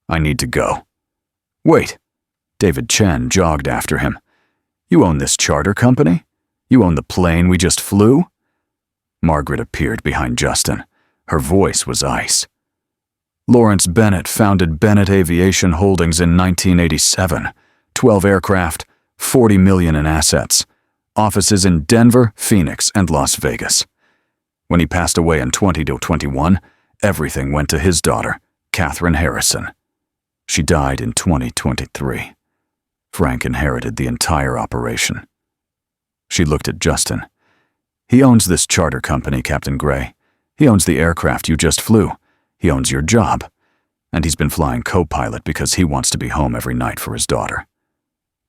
"I need to go." "Wait." David Chen jogged after him. "You own this charter company? You own the plane we just flew?" Margaret appeared behind Justin. Her voice was ice. "Lawrence Bennett founded Bennett Aviation Holdings in 1987. 12 aircraft, $40 million in assets. Offices in Denver, Phoenix, and Las Vegas. When he passed away in 2021, everything went to his daughter, Catherine Harrison. She died in 2023. Frank inherited the entire operation." She looked at Justin. "He owns this charter company, Captain Gray. He owns the aircraft you just flew. He owns your job. And he's been flying Copilot because he wants to be home every night for his daughter."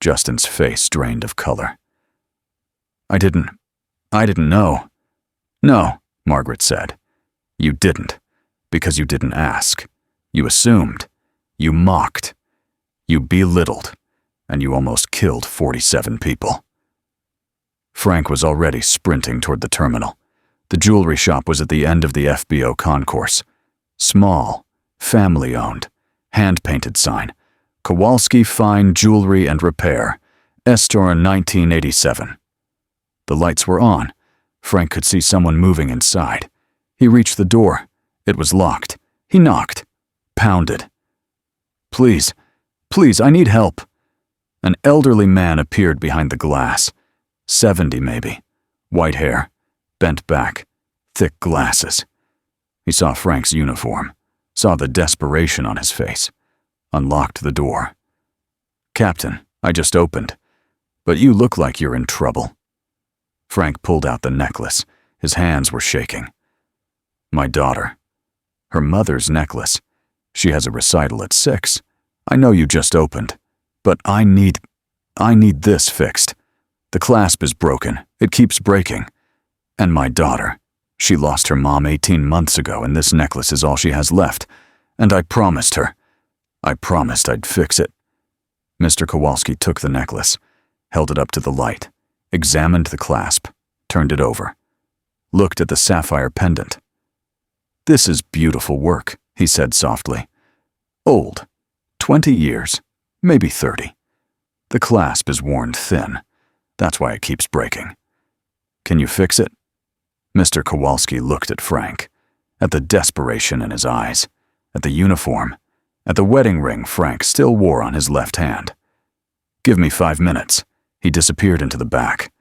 Justin's face drained of color. I didn't know." "No," Margaret said. "You didn't, because you didn't ask. You assumed. You mocked. You belittled. And you almost killed 47 people." Frank was already sprinting toward the terminal. The jewelry shop was at the end of the FBO concourse. Small, family-owned, hand-painted sign. Kowalski Fine Jewelry and Repair, Estor 1987. The lights were on. Frank could see someone moving inside. He reached the door. It was locked. He knocked. Pounded. Please, I need help." An elderly man appeared behind the glass. 70 maybe. White hair. Bent back. Thick glasses. He saw Frank's uniform. Saw the desperation on his face. Unlocked the door. "Captain, I just opened. But you look like you're in trouble." Frank pulled out the necklace. His hands were shaking. "My daughter. Her mother's necklace. She has a recital at 6. I know you just opened. But I need this fixed. The clasp is broken. It keeps breaking. And my daughter. She lost her mom 18 months ago, and this necklace is all she has left. And I promised her. I promised I'd fix it." Mr. Kowalski took the necklace, held it up to the light, examined the clasp, turned it over, looked at the sapphire pendant. "This is beautiful work," he said softly. "Old. 20 years, maybe 30. The clasp is worn thin. That's why it keeps breaking. Can you fix it?" Mr. Kowalski looked at Frank, at the desperation in his eyes, at the uniform, at the wedding ring Frank still wore on his left hand. "Give me 5 minutes." He disappeared into the back.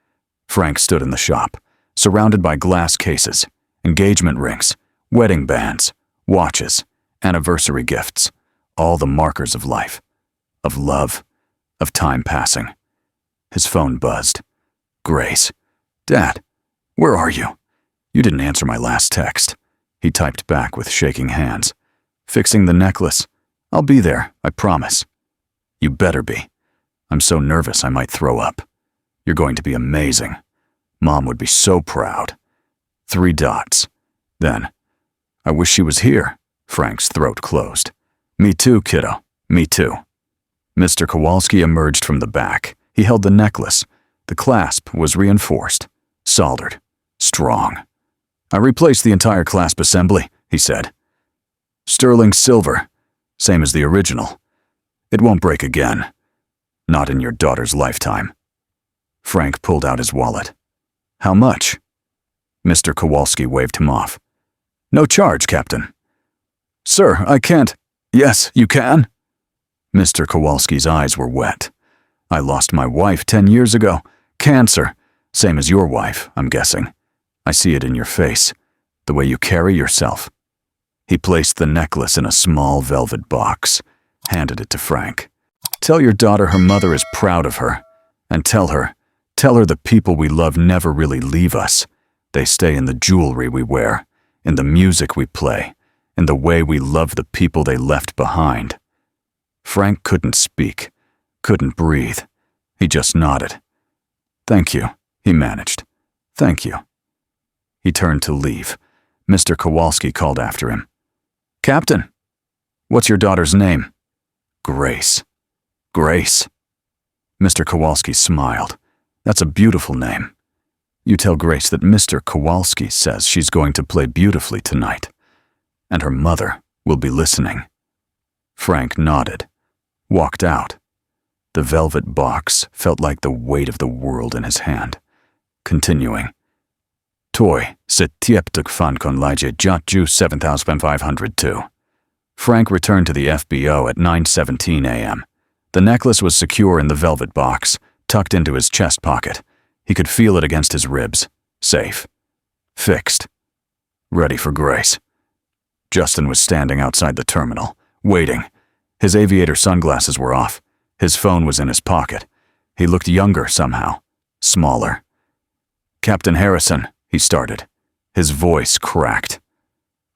Frank stood in the shop, surrounded by glass cases, engagement rings, wedding bands, watches, anniversary gifts, all the markers of life, of love, of time passing. His phone buzzed. "Grace. Dad, where are you? You didn't answer my last text." He typed back with shaking hands. "Fixing the necklace. I'll be there, I promise." "You better be. I'm so nervous I might throw up. You're going to be amazing. Mom would be so proud." 3 dots. Then, "I wish she was here." Frank's throat closed. "Me too, kiddo. Me too." Mr. Kowalski emerged from the back. He held the necklace. The clasp was reinforced, soldered, strong. "I replaced the entire clasp assembly," he said. "Sterling silver, same as the original. It won't break again. Not in your daughter's lifetime." Frank pulled out his wallet. "How much?" Mr. Kowalski waved him off. "No charge, Captain." "Sir, I can't." Yes, you can. Mr. Kowalski's eyes were wet. I lost my wife 10 years ago. Cancer. Same as your wife, I'm guessing. I see it in your face, the way you carry yourself. He placed the necklace in a small velvet box, handed it to Frank. Tell your daughter her mother is proud of her, and tell her the people we love never really leave us. They stay in the jewelry we wear, in the music we play, in the way we love the people they left behind. Frank couldn't speak, couldn't breathe. He just nodded. Thank you, he managed. Thank you. He turned to leave. Mr. Kowalski called after him. Captain, what's your daughter's name? Grace. Grace. Mr. Kowalski smiled. That's a beautiful name. You tell Grace that Mr. Kowalski says she's going to play beautifully tonight, and her mother will be listening. Frank nodded, walked out. The velvet box felt like the weight of the world in his hand. Continuing. Toy, sit tieptuk fan kon laje jatju 7502. Frank returned to the FBO at 9:17 a.m. The necklace was secure in the velvet box, tucked into his chest pocket. He could feel it against his ribs. Safe. Fixed. Ready for Grace. Justin was standing outside the terminal, waiting. His aviator sunglasses were off. His phone was in his pocket. He looked younger somehow, smaller. Captain Harrison, he started. His voice cracked.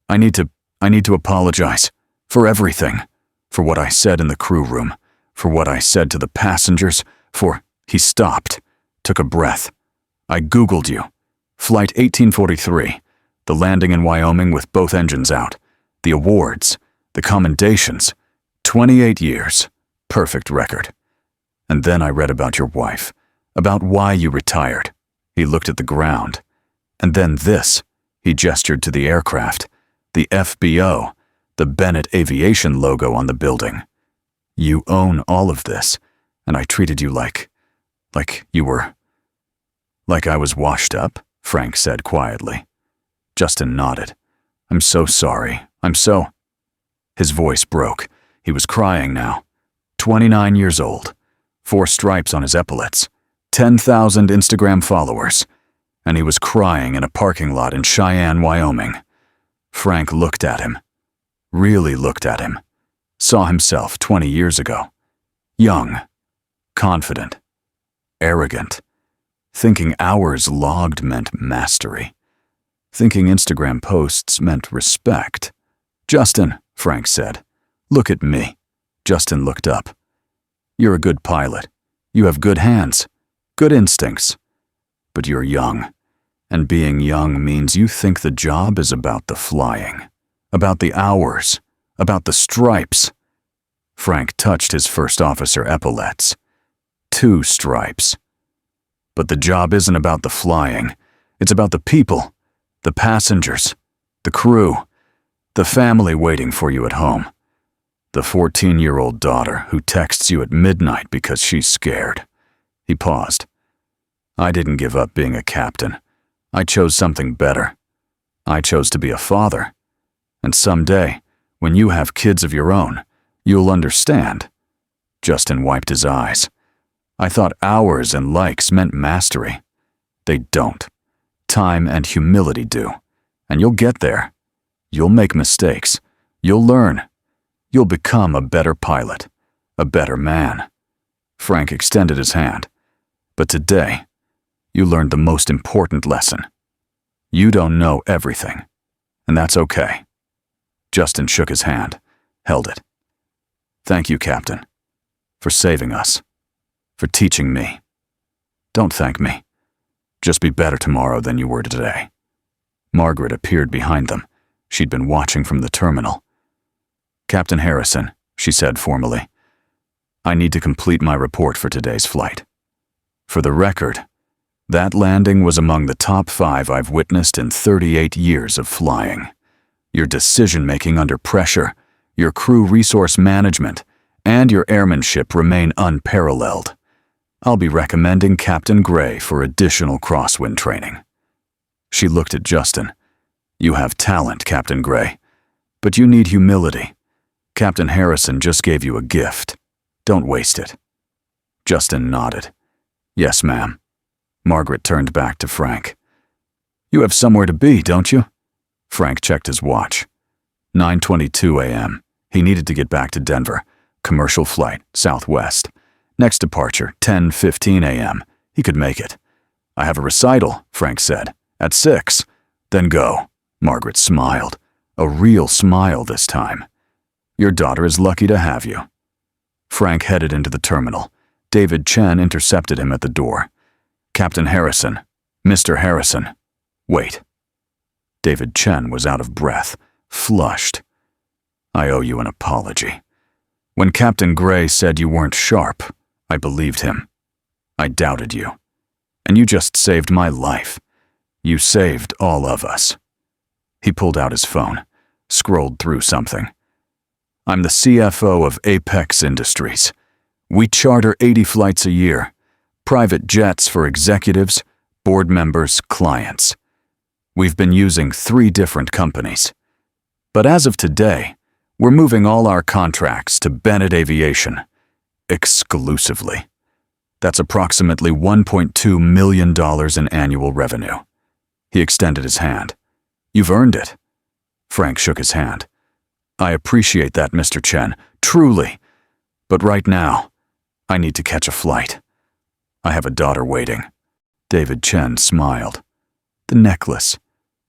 I need to apologize for everything, for what I said in the crew room, for what I said to the passengers, for... He stopped, took a breath. I Googled you. Flight 1843, the landing in Wyoming with both engines out, the awards, the commendations, 28 years, perfect record. And then I read about your wife, about why you retired. He looked at the ground. And then this, he gestured to the aircraft, the FBO, the Bennett Aviation logo on the building. You own all of this, and I treated you like you were... Like I was washed up, Frank said quietly. Justin nodded. I'm so sorry. His voice broke. He was crying now. 29 years old. 4 stripes on his epaulets. 10,000 Instagram followers. And he was crying in a parking lot in Cheyenne, Wyoming. Frank looked at him. Really looked at him. Saw himself 20 years ago. Young. Confident. Arrogant. Thinking hours logged meant mastery. Thinking Instagram posts meant respect. Justin, Frank said, look at me. Justin looked up. You're a good pilot. You have good hands, good instincts. But you're young. And being young means you think the job is about the flying, about the hours, about the stripes. Frank touched his first officer epaulets. 2 stripes. But the job isn't about the flying. It's about the people, the passengers, the crew, the family waiting for you at home. The 14-year-old daughter who texts you at midnight because she's scared. He paused. I didn't give up being a captain. I chose something better. I chose to be a father. And someday, when you have kids of your own, you'll understand. Justin wiped his eyes. I thought hours and likes meant mastery. They don't. Time and humility do. And you'll get there. You'll make mistakes. You'll learn. You'll become a better pilot, a better man. Frank extended his hand. But today, you learned the most important lesson. You don't know everything, and that's okay. Justin shook his hand, held it. Thank you, Captain, for saving us, for teaching me. Don't thank me. Just be better tomorrow than you were today. Margaret appeared behind them. She'd been watching from the terminal. Captain Harrison, she said formally, I need to complete my report for today's flight. For the record, that landing was among the top 5 I've witnessed in 38 years of flying. Your decision-making under pressure, your crew resource management, and your airmanship remain unparalleled. I'll be recommending Captain Gray for additional crosswind training. She looked at Justin. You have talent, Captain Gray, but you need humility. Captain Harrison just gave you a gift. Don't waste it. Justin nodded. Yes, ma'am. Margaret turned back to Frank. You have somewhere to be, don't you? Frank checked his watch. 9:22 a.m. He needed to get back to Denver. Commercial flight, Southwest. Next departure, 10:15 a.m. He could make it. I have a recital, Frank said. At 6. Then go. Margaret smiled. A real smile this time. Your daughter is lucky to have you. Frank headed into the terminal. David Chen intercepted him at the door. Captain Harrison. Mr. Harrison. Wait. David Chen was out of breath, flushed. I owe you an apology. When Captain Gray said you weren't sharp, I believed him. I doubted you. And you just saved my life. You saved all of us. He pulled out his phone, scrolled through something. I'm the CFO of Apex Industries. We charter 80 flights a year, private jets for executives, board members, clients. We've been using 3 different companies. But as of today, we're moving all our contracts to Bennett Aviation, exclusively. That's approximately $1.2 million in annual revenue. He extended his hand. You've earned it. Frank shook his hand. I appreciate that, Mr. Chen, truly. But right now, I need to catch a flight. I have a daughter waiting. David Chen smiled. The necklace.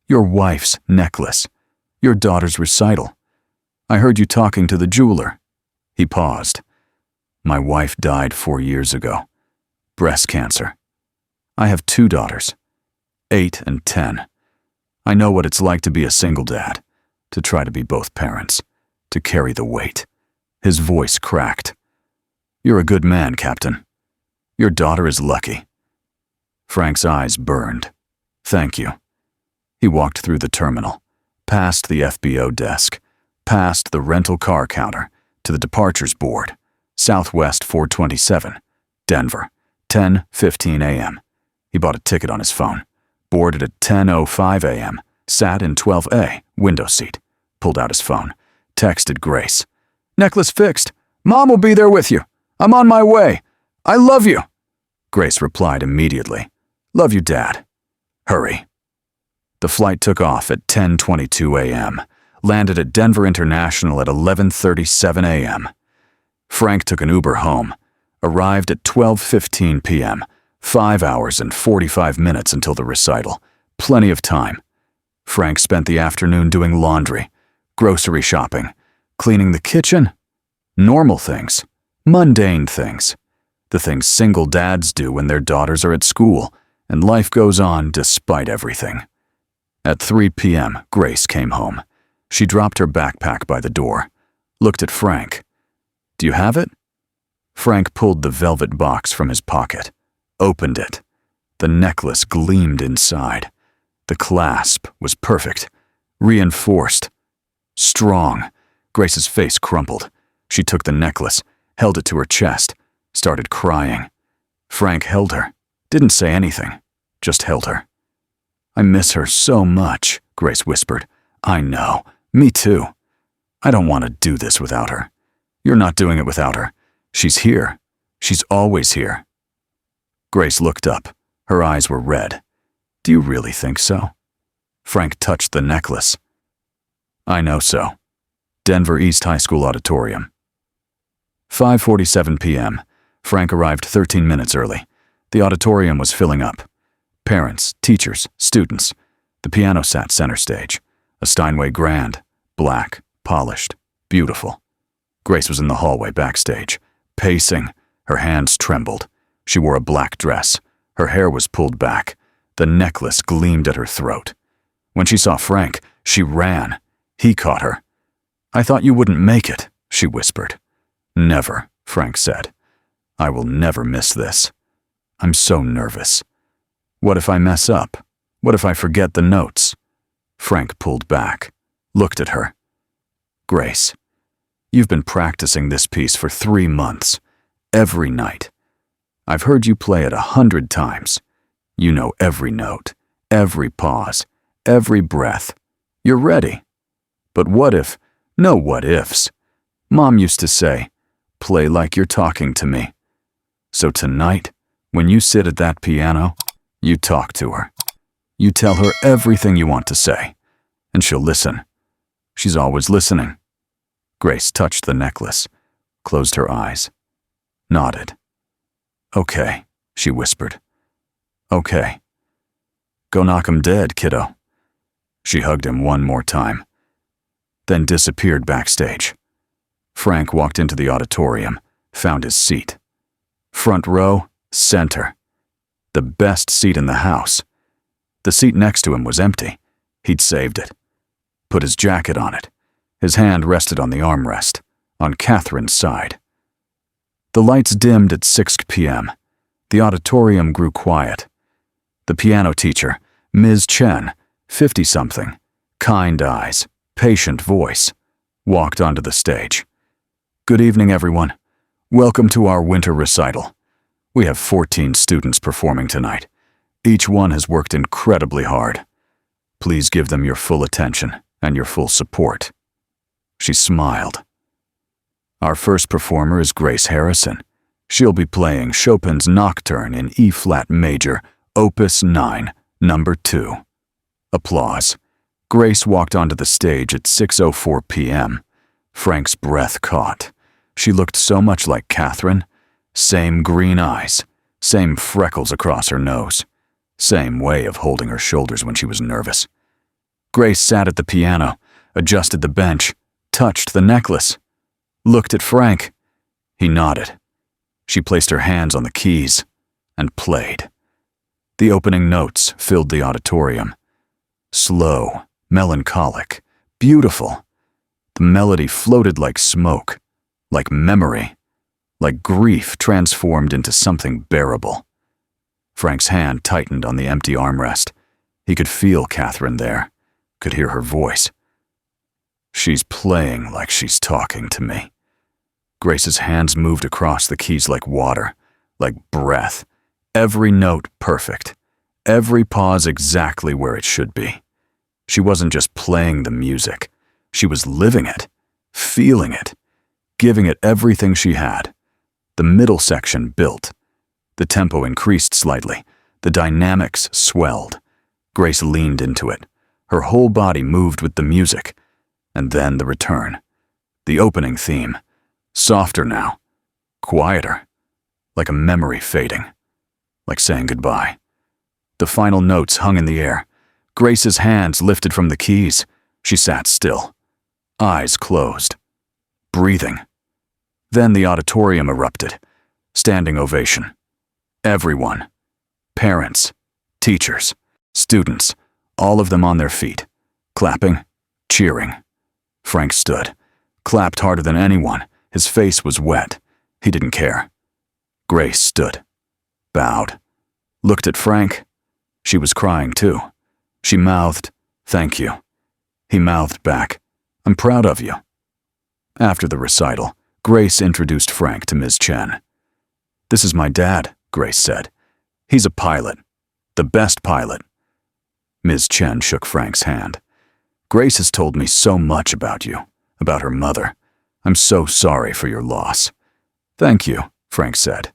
Your wife's necklace. Your daughter's recital. I heard you talking to the jeweler. He paused. My wife died 4 years ago. Breast cancer. I have 2 daughters, 8 and 10. I know what it's like to be a single dad, to try to be both parents, to carry the weight. His voice cracked. You're a good man, Captain. Your daughter is lucky. Frank's eyes burned. Thank you. He walked through the terminal, past the FBO desk, past the rental car counter, to the departures board, Southwest 427, Denver, 10:15 a.m. He bought a ticket on his phone, boarded at 10:05 a.m., sat in 12A, window seat, pulled out his phone, texted Grace. Necklace fixed. Mom will be there with you. I'm on my way. I love you. Grace replied immediately. Love you, Dad. Hurry. The flight took off at 10:22 a.m., landed at Denver International at 11:37 a.m. Frank took an Uber home, arrived at 12:15 p.m., 5 hours and 45 minutes until the recital. Plenty of time. Frank spent the afternoon doing laundry, grocery shopping, cleaning the kitchen. Normal things, mundane things. The things single dads do when their daughters are at school, and life goes on despite everything. At 3 p.m., Grace came home. She dropped her backpack by the door, looked at Frank. Do you have it? Frank pulled the velvet box from his pocket, opened it. The necklace gleamed inside. The clasp was perfect, reinforced, strong. Grace's face crumpled. She took the necklace, held it to her chest, started crying. Frank held her, didn't say anything, just held her. I miss her so much, Grace whispered. I know, me too. I don't want to do this without her. You're not doing it without her. She's here. She's always here. Grace looked up. Her eyes were red. Do you really think so? Frank touched the necklace. I know so. Denver East High School Auditorium. 5:47 p.m. Frank arrived 13 minutes early. The auditorium was filling up. Parents, teachers, students. The piano sat center stage. A Steinway Grand, black, polished, beautiful. Grace was in the hallway backstage, pacing. Her hands trembled. She wore a black dress. Her hair was pulled back. The necklace gleamed at her throat. When she saw Frank, she ran. He caught her. I thought you wouldn't make it, she whispered. Never, Frank said. I will never miss this. I'm so nervous. What if I mess up? What if I forget the notes? Frank pulled back, looked at her. Grace, you've been practicing this piece for 3 months, every night. I've heard you play it 100 times. You know every note, every pause, every breath. You're ready. But what if? No what ifs. Mom used to say, play like you're talking to me. So tonight, when you sit at that piano, you talk to her. You tell her everything you want to say, and she'll listen. She's always listening." Grace touched the necklace, closed her eyes, nodded. "Okay," she whispered. "Okay. Go knock 'em dead, kiddo." She hugged him one more time, then disappeared backstage. Frank walked into the auditorium, found his seat. Front row, center. The best seat in the house. The seat next to him was empty. He'd saved it. Put his jacket on it. His hand rested on the armrest, on Catherine's side. The lights dimmed at 6 p.m. The auditorium grew quiet. The piano teacher, Ms. Chen, 50-something, kind eyes, patient voice, walked onto the stage. "Good evening, everyone. Welcome to our winter recital. We have 14 students performing tonight. Each one has worked incredibly hard. Please give them your full attention and your full support." She smiled. "Our first performer is Grace Harrison. She'll be playing Chopin's Nocturne in E-flat major, Opus 9, number 2. Applause. Grace walked onto the stage at 6:04 p.m. Frank's breath caught. She looked so much like Catherine. Same green eyes, same freckles across her nose, same way of holding her shoulders when she was nervous. Grace sat at the piano, adjusted the bench, touched the necklace, looked at Frank. He nodded. She placed her hands on the keys and played. The opening notes filled the auditorium. Slow, melancholic, beautiful. The melody floated like smoke, like memory, like grief transformed into something bearable. Frank's hand tightened on the empty armrest. He could feel Catherine there, could hear her voice. "She's playing like she's talking to me." Grace's hands moved across the keys like water, like breath. Every note perfect. Every pause exactly where it should be. She wasn't just playing the music. She was living it, feeling it, giving it everything she had. The middle section built. The tempo increased slightly. The dynamics swelled. Grace leaned into it. Her whole body moved with the music. And then the return. The opening theme. Softer now. Quieter. Like a memory fading. Like saying goodbye. The final notes hung in the air. Grace's hands lifted from the keys. She sat still. Eyes closed. Breathing. Then the auditorium erupted. Standing ovation. Everyone. Parents. Teachers. Students. All of them on their feet. Clapping. Cheering. Frank stood. Clapped harder than anyone. His face was wet. He didn't care. Grace stood. Bowed. Looked at Frank. She was crying too. She mouthed, "Thank you." He mouthed back, "I'm proud of you." After the recital, Grace introduced Frank to Ms. Chen. "This is my dad," Grace said. "He's a pilot. The best pilot." Ms. Chen shook Frank's hand. "Grace has told me so much about you, about her mother. I'm so sorry for your loss." "Thank you," Frank said.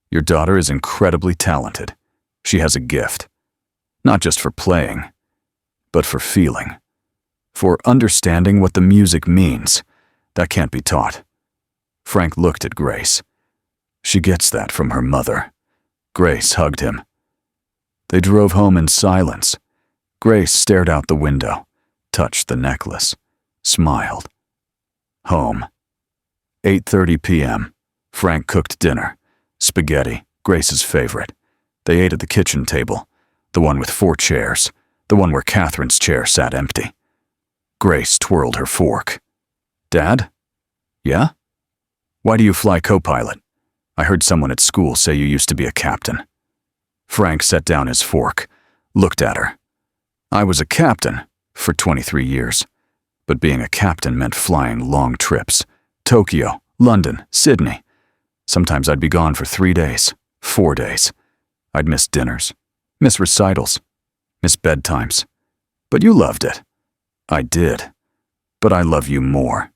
"Your daughter is incredibly talented. She has a gift. Not just for playing, but for feeling. For understanding what the music means. That can't be taught." Frank looked at Grace. "She gets that from her mother." Grace hugged him. They drove home in silence. Grace stared out the window, touched the necklace, smiled. Home. 8:30 p.m. Frank cooked dinner. Spaghetti, Grace's favorite. They ate at the kitchen table, the one with 4 chairs, the one where Catherine's chair sat empty. Grace twirled her fork. "Dad? Yeah? Why do you fly Copilot? I heard someone at school say you used to be a captain." Frank set down his fork, looked at her. "I was a captain for 23 years, but being a captain meant flying long trips. Tokyo, London, Sydney. Sometimes I'd be gone for 3 days, 4 days. I'd miss dinners, miss recitals, miss bedtimes. But you loved it." "I did. But I love you more."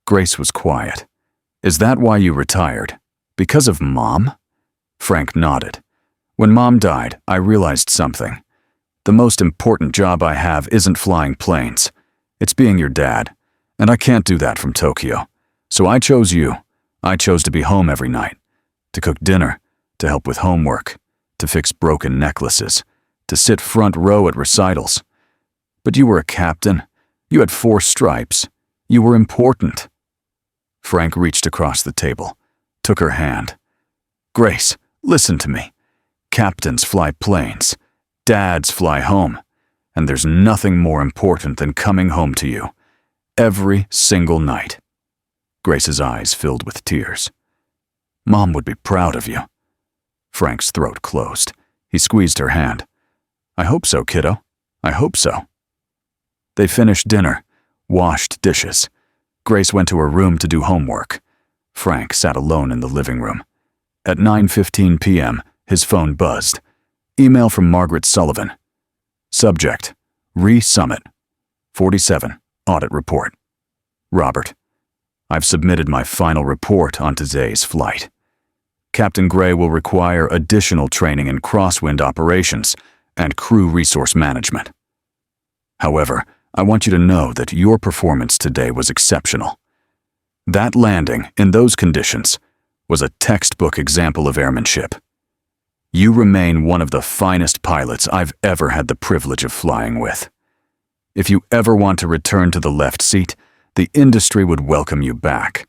Grace was quiet. Is that why you retired? Because of Mom? Frank nodded. When Mom died, I realized something. The most important job I have isn't flying planes. It's being your dad. And I can't do that from Tokyo. So I chose you. I chose to be home every night. To cook dinner. To help with homework. To fix broken necklaces. To sit front row at recitals. But you were a captain. You had 4 stripes. You were important. Frank reached across the table, took her hand. Grace, listen to me. Captains fly planes. Dads fly home. And there's nothing more important than coming home to you. Every single night. Grace's eyes filled with tears. Mom would be proud of you. Frank's throat closed. He squeezed her hand. I hope so, kiddo. I hope so. They finished dinner, washed dishes. Grace went to her room to do homework. Frank sat alone in the living room. At 9:15 p.m., his phone buzzed. Email from Margaret Sullivan. Subject, Re-Summit. 47, audit report. Robert, I've submitted my final report on today's flight. Captain Gray will require additional training in crosswind operations and crew resource management. However, I want you to know that your performance today was exceptional. That landing, in those conditions, was a textbook example of airmanship. You remain one of the finest pilots I've ever had the privilege of flying with. If you ever want to return to the left seat, the industry would welcome you back.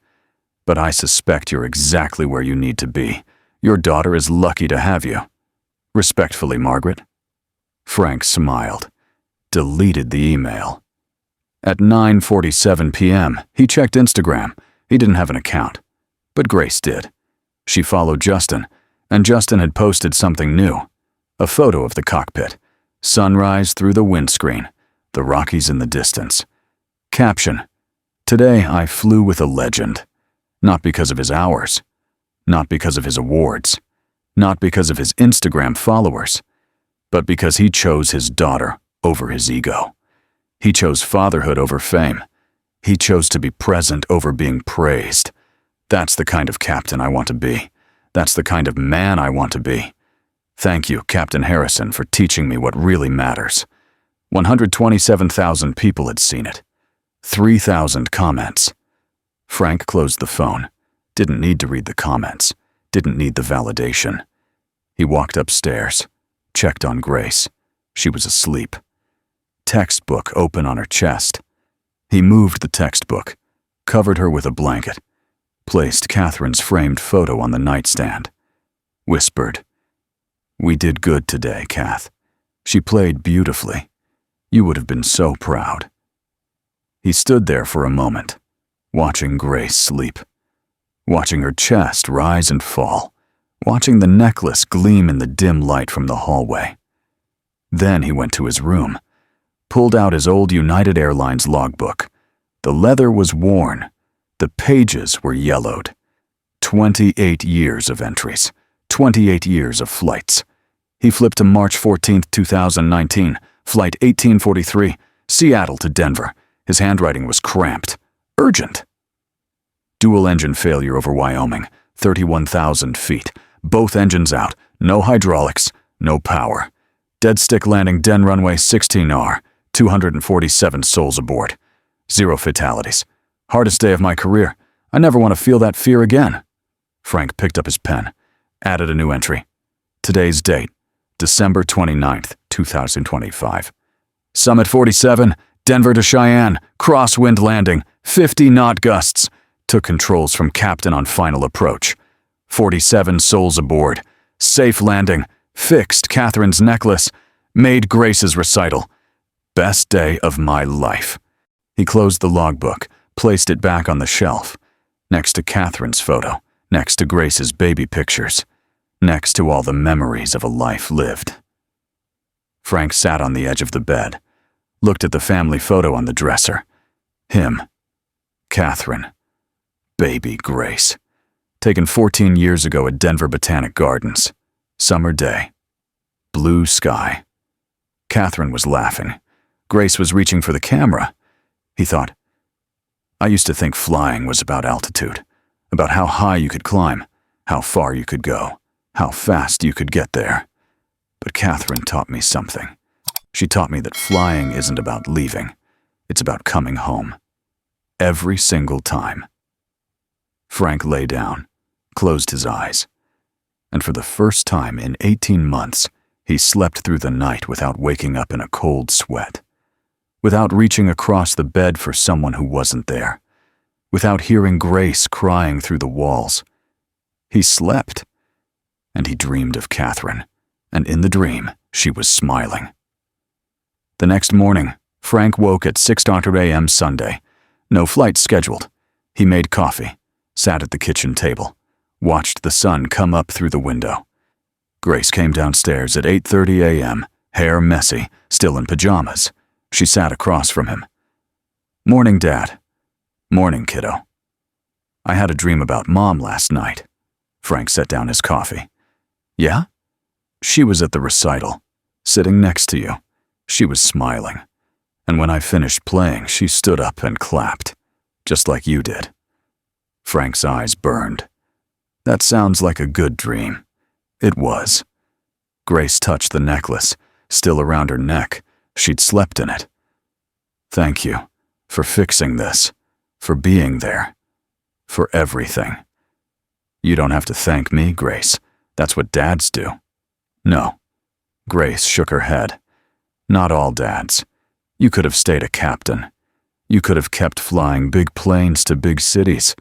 But I suspect you're exactly where you need to be. Your daughter is lucky to have you. Respectfully, Margaret. Frank smiled, deleted the email. At 9:47 p.m., he checked Instagram. He didn't have an account. But Grace did. She followed Justin, and Justin had posted something new. A photo of the cockpit. Sunrise through the windscreen. The Rockies in the distance. Caption, Today I flew with a legend. Not because of his hours. Not because of his awards. Not because of his Instagram followers. But because he chose his daughter over his ego. He chose fatherhood over fame. He chose to be present over being praised. That's the kind of captain I want to be. That's the kind of man I want to be. Thank you, Captain Harrison, for teaching me what really matters. 127,000 people had seen it. 3,000 comments. Frank closed the phone. Didn't need to read the comments. Didn't need the validation. He walked upstairs. Checked on Grace. She was asleep. Textbook open on her chest. He moved the textbook, covered her with a blanket, placed Catherine's framed photo on the nightstand, whispered, We did good today, Kath. She played beautifully. You would have been so proud. He stood there for a moment, watching Grace sleep, watching her chest rise and fall, watching the necklace gleam in the dim light from the hallway. Then he went to his room, pulled out his old United Airlines logbook. The leather was worn. The pages were yellowed. 28 years of entries. 28 years of flights. He flipped to March 14, 2019, Flight 1843, Seattle to Denver. His handwriting was cramped. Urgent. Dual engine failure over Wyoming, 31,000 feet. Both engines out. No hydraulics. No power. Dead stick landing Den runway 16R. 247 souls aboard. 0 fatalities. Hardest day of my career. I never want to feel that fear again. Frank picked up his pen, added a new entry. Today's date, December 29th, 2025. Summit 47, Denver to Cheyenne, crosswind landing, 50 knot gusts. Took controls from captain on final approach. 47 souls aboard. Safe landing. Fixed Catherine's necklace. Made Grace's recital. Best day of my life. He closed the logbook, placed it back on the shelf, next to Catherine's photo, next to Grace's baby pictures, next to all the memories of a life lived. Frank sat on the edge of the bed, looked at the family photo on the dresser. Him, Catherine, baby Grace, taken 14 years ago at Denver Botanic Gardens. Summer day. Blue sky. Catherine was laughing. Grace was reaching for the camera. He thought, I used to think flying was about altitude, about how high you could climb, how far you could go, how fast you could get there. But Catherine taught me something. She taught me that flying isn't about leaving. It's about coming home. Every single time. Frank lay down, closed his eyes, and for the first time in 18 months, he slept through the night without waking up in a cold sweat, without reaching across the bed for someone who wasn't there, without hearing Grace crying through the walls. He slept, and he dreamed of Catherine, and in the dream, she was smiling. The next morning, Frank woke at 6:00 a.m. Sunday. No flight scheduled. He made coffee, sat at the kitchen table, watched the sun come up through the window. Grace came downstairs at 8:30 a.m., hair messy, still in pajamas. She sat across from him. "Morning, Dad." "Morning, kiddo." "I had a dream about Mom last night." Frank set down his coffee. "Yeah?" "She was at the recital, sitting next to you. She was smiling. And when I finished playing, she stood up and clapped, just like you did." Frank's eyes burned. "That sounds like a good dream." It was. Grace touched the necklace, still around her neck. She'd slept in it. "Thank you for fixing this, for being there, for everything." "You don't have to thank me, Grace. That's what dads do." "No." Grace shook her head. "Not all dads. You could have stayed a captain. You could have kept flying big planes to big cities,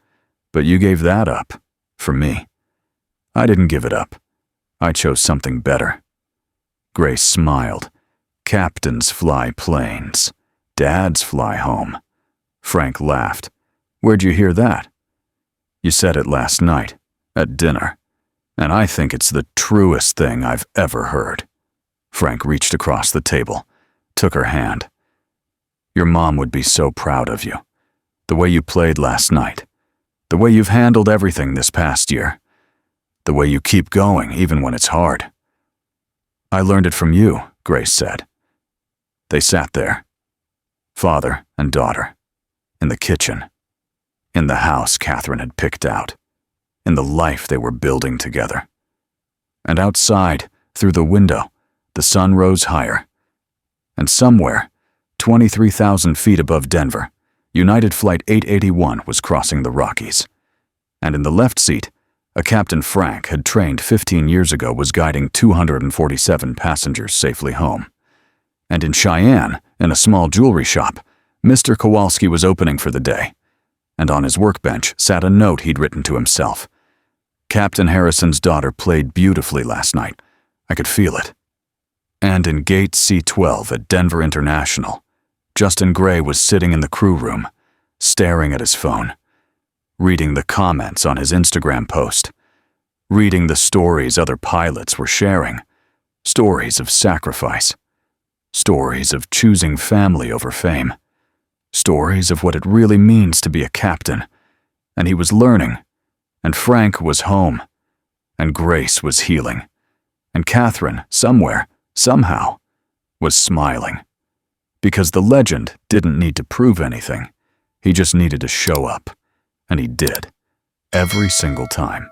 but you gave that up, for me. I didn't give it up. I chose something better." Grace smiled. "Captains fly planes. Dads fly home." Frank laughed. "Where'd you hear that?" "You said it last night, at dinner, and I think it's the truest thing I've ever heard." Frank reached across the table, took her hand. "Your mom would be so proud of you. The way you played last night. The way you've handled everything this past year. The way you keep going even when it's hard." "I learned it from you," Grace said. They sat there, father and daughter, in the kitchen, in the house Catherine had picked out, in the life they were building together. And outside, through the window, the sun rose higher. And somewhere, 23,000 feet above Denver, United Flight 881 was crossing the Rockies. And in the left seat, a Captain Frank had trained 15 years ago was guiding 247 passengers safely home. And in Cheyenne, in a small jewelry shop, Mr. Kowalski was opening for the day. And on his workbench sat a note he'd written to himself. "Captain Harrison's daughter played beautifully last night. I could feel it." And in Gate C-12 at Denver International, Justin Gray was sitting in the crew room, staring at his phone, reading the comments on his Instagram post, reading the stories other pilots were sharing, stories of sacrifice, stories of choosing family over fame, stories of what it really means to be a captain. And he was learning, and Frank was home, and Grace was healing, and Catherine, somewhere, somehow, was smiling. Because the legend didn't need to prove anything. He just needed to show up. And he did. Every single time.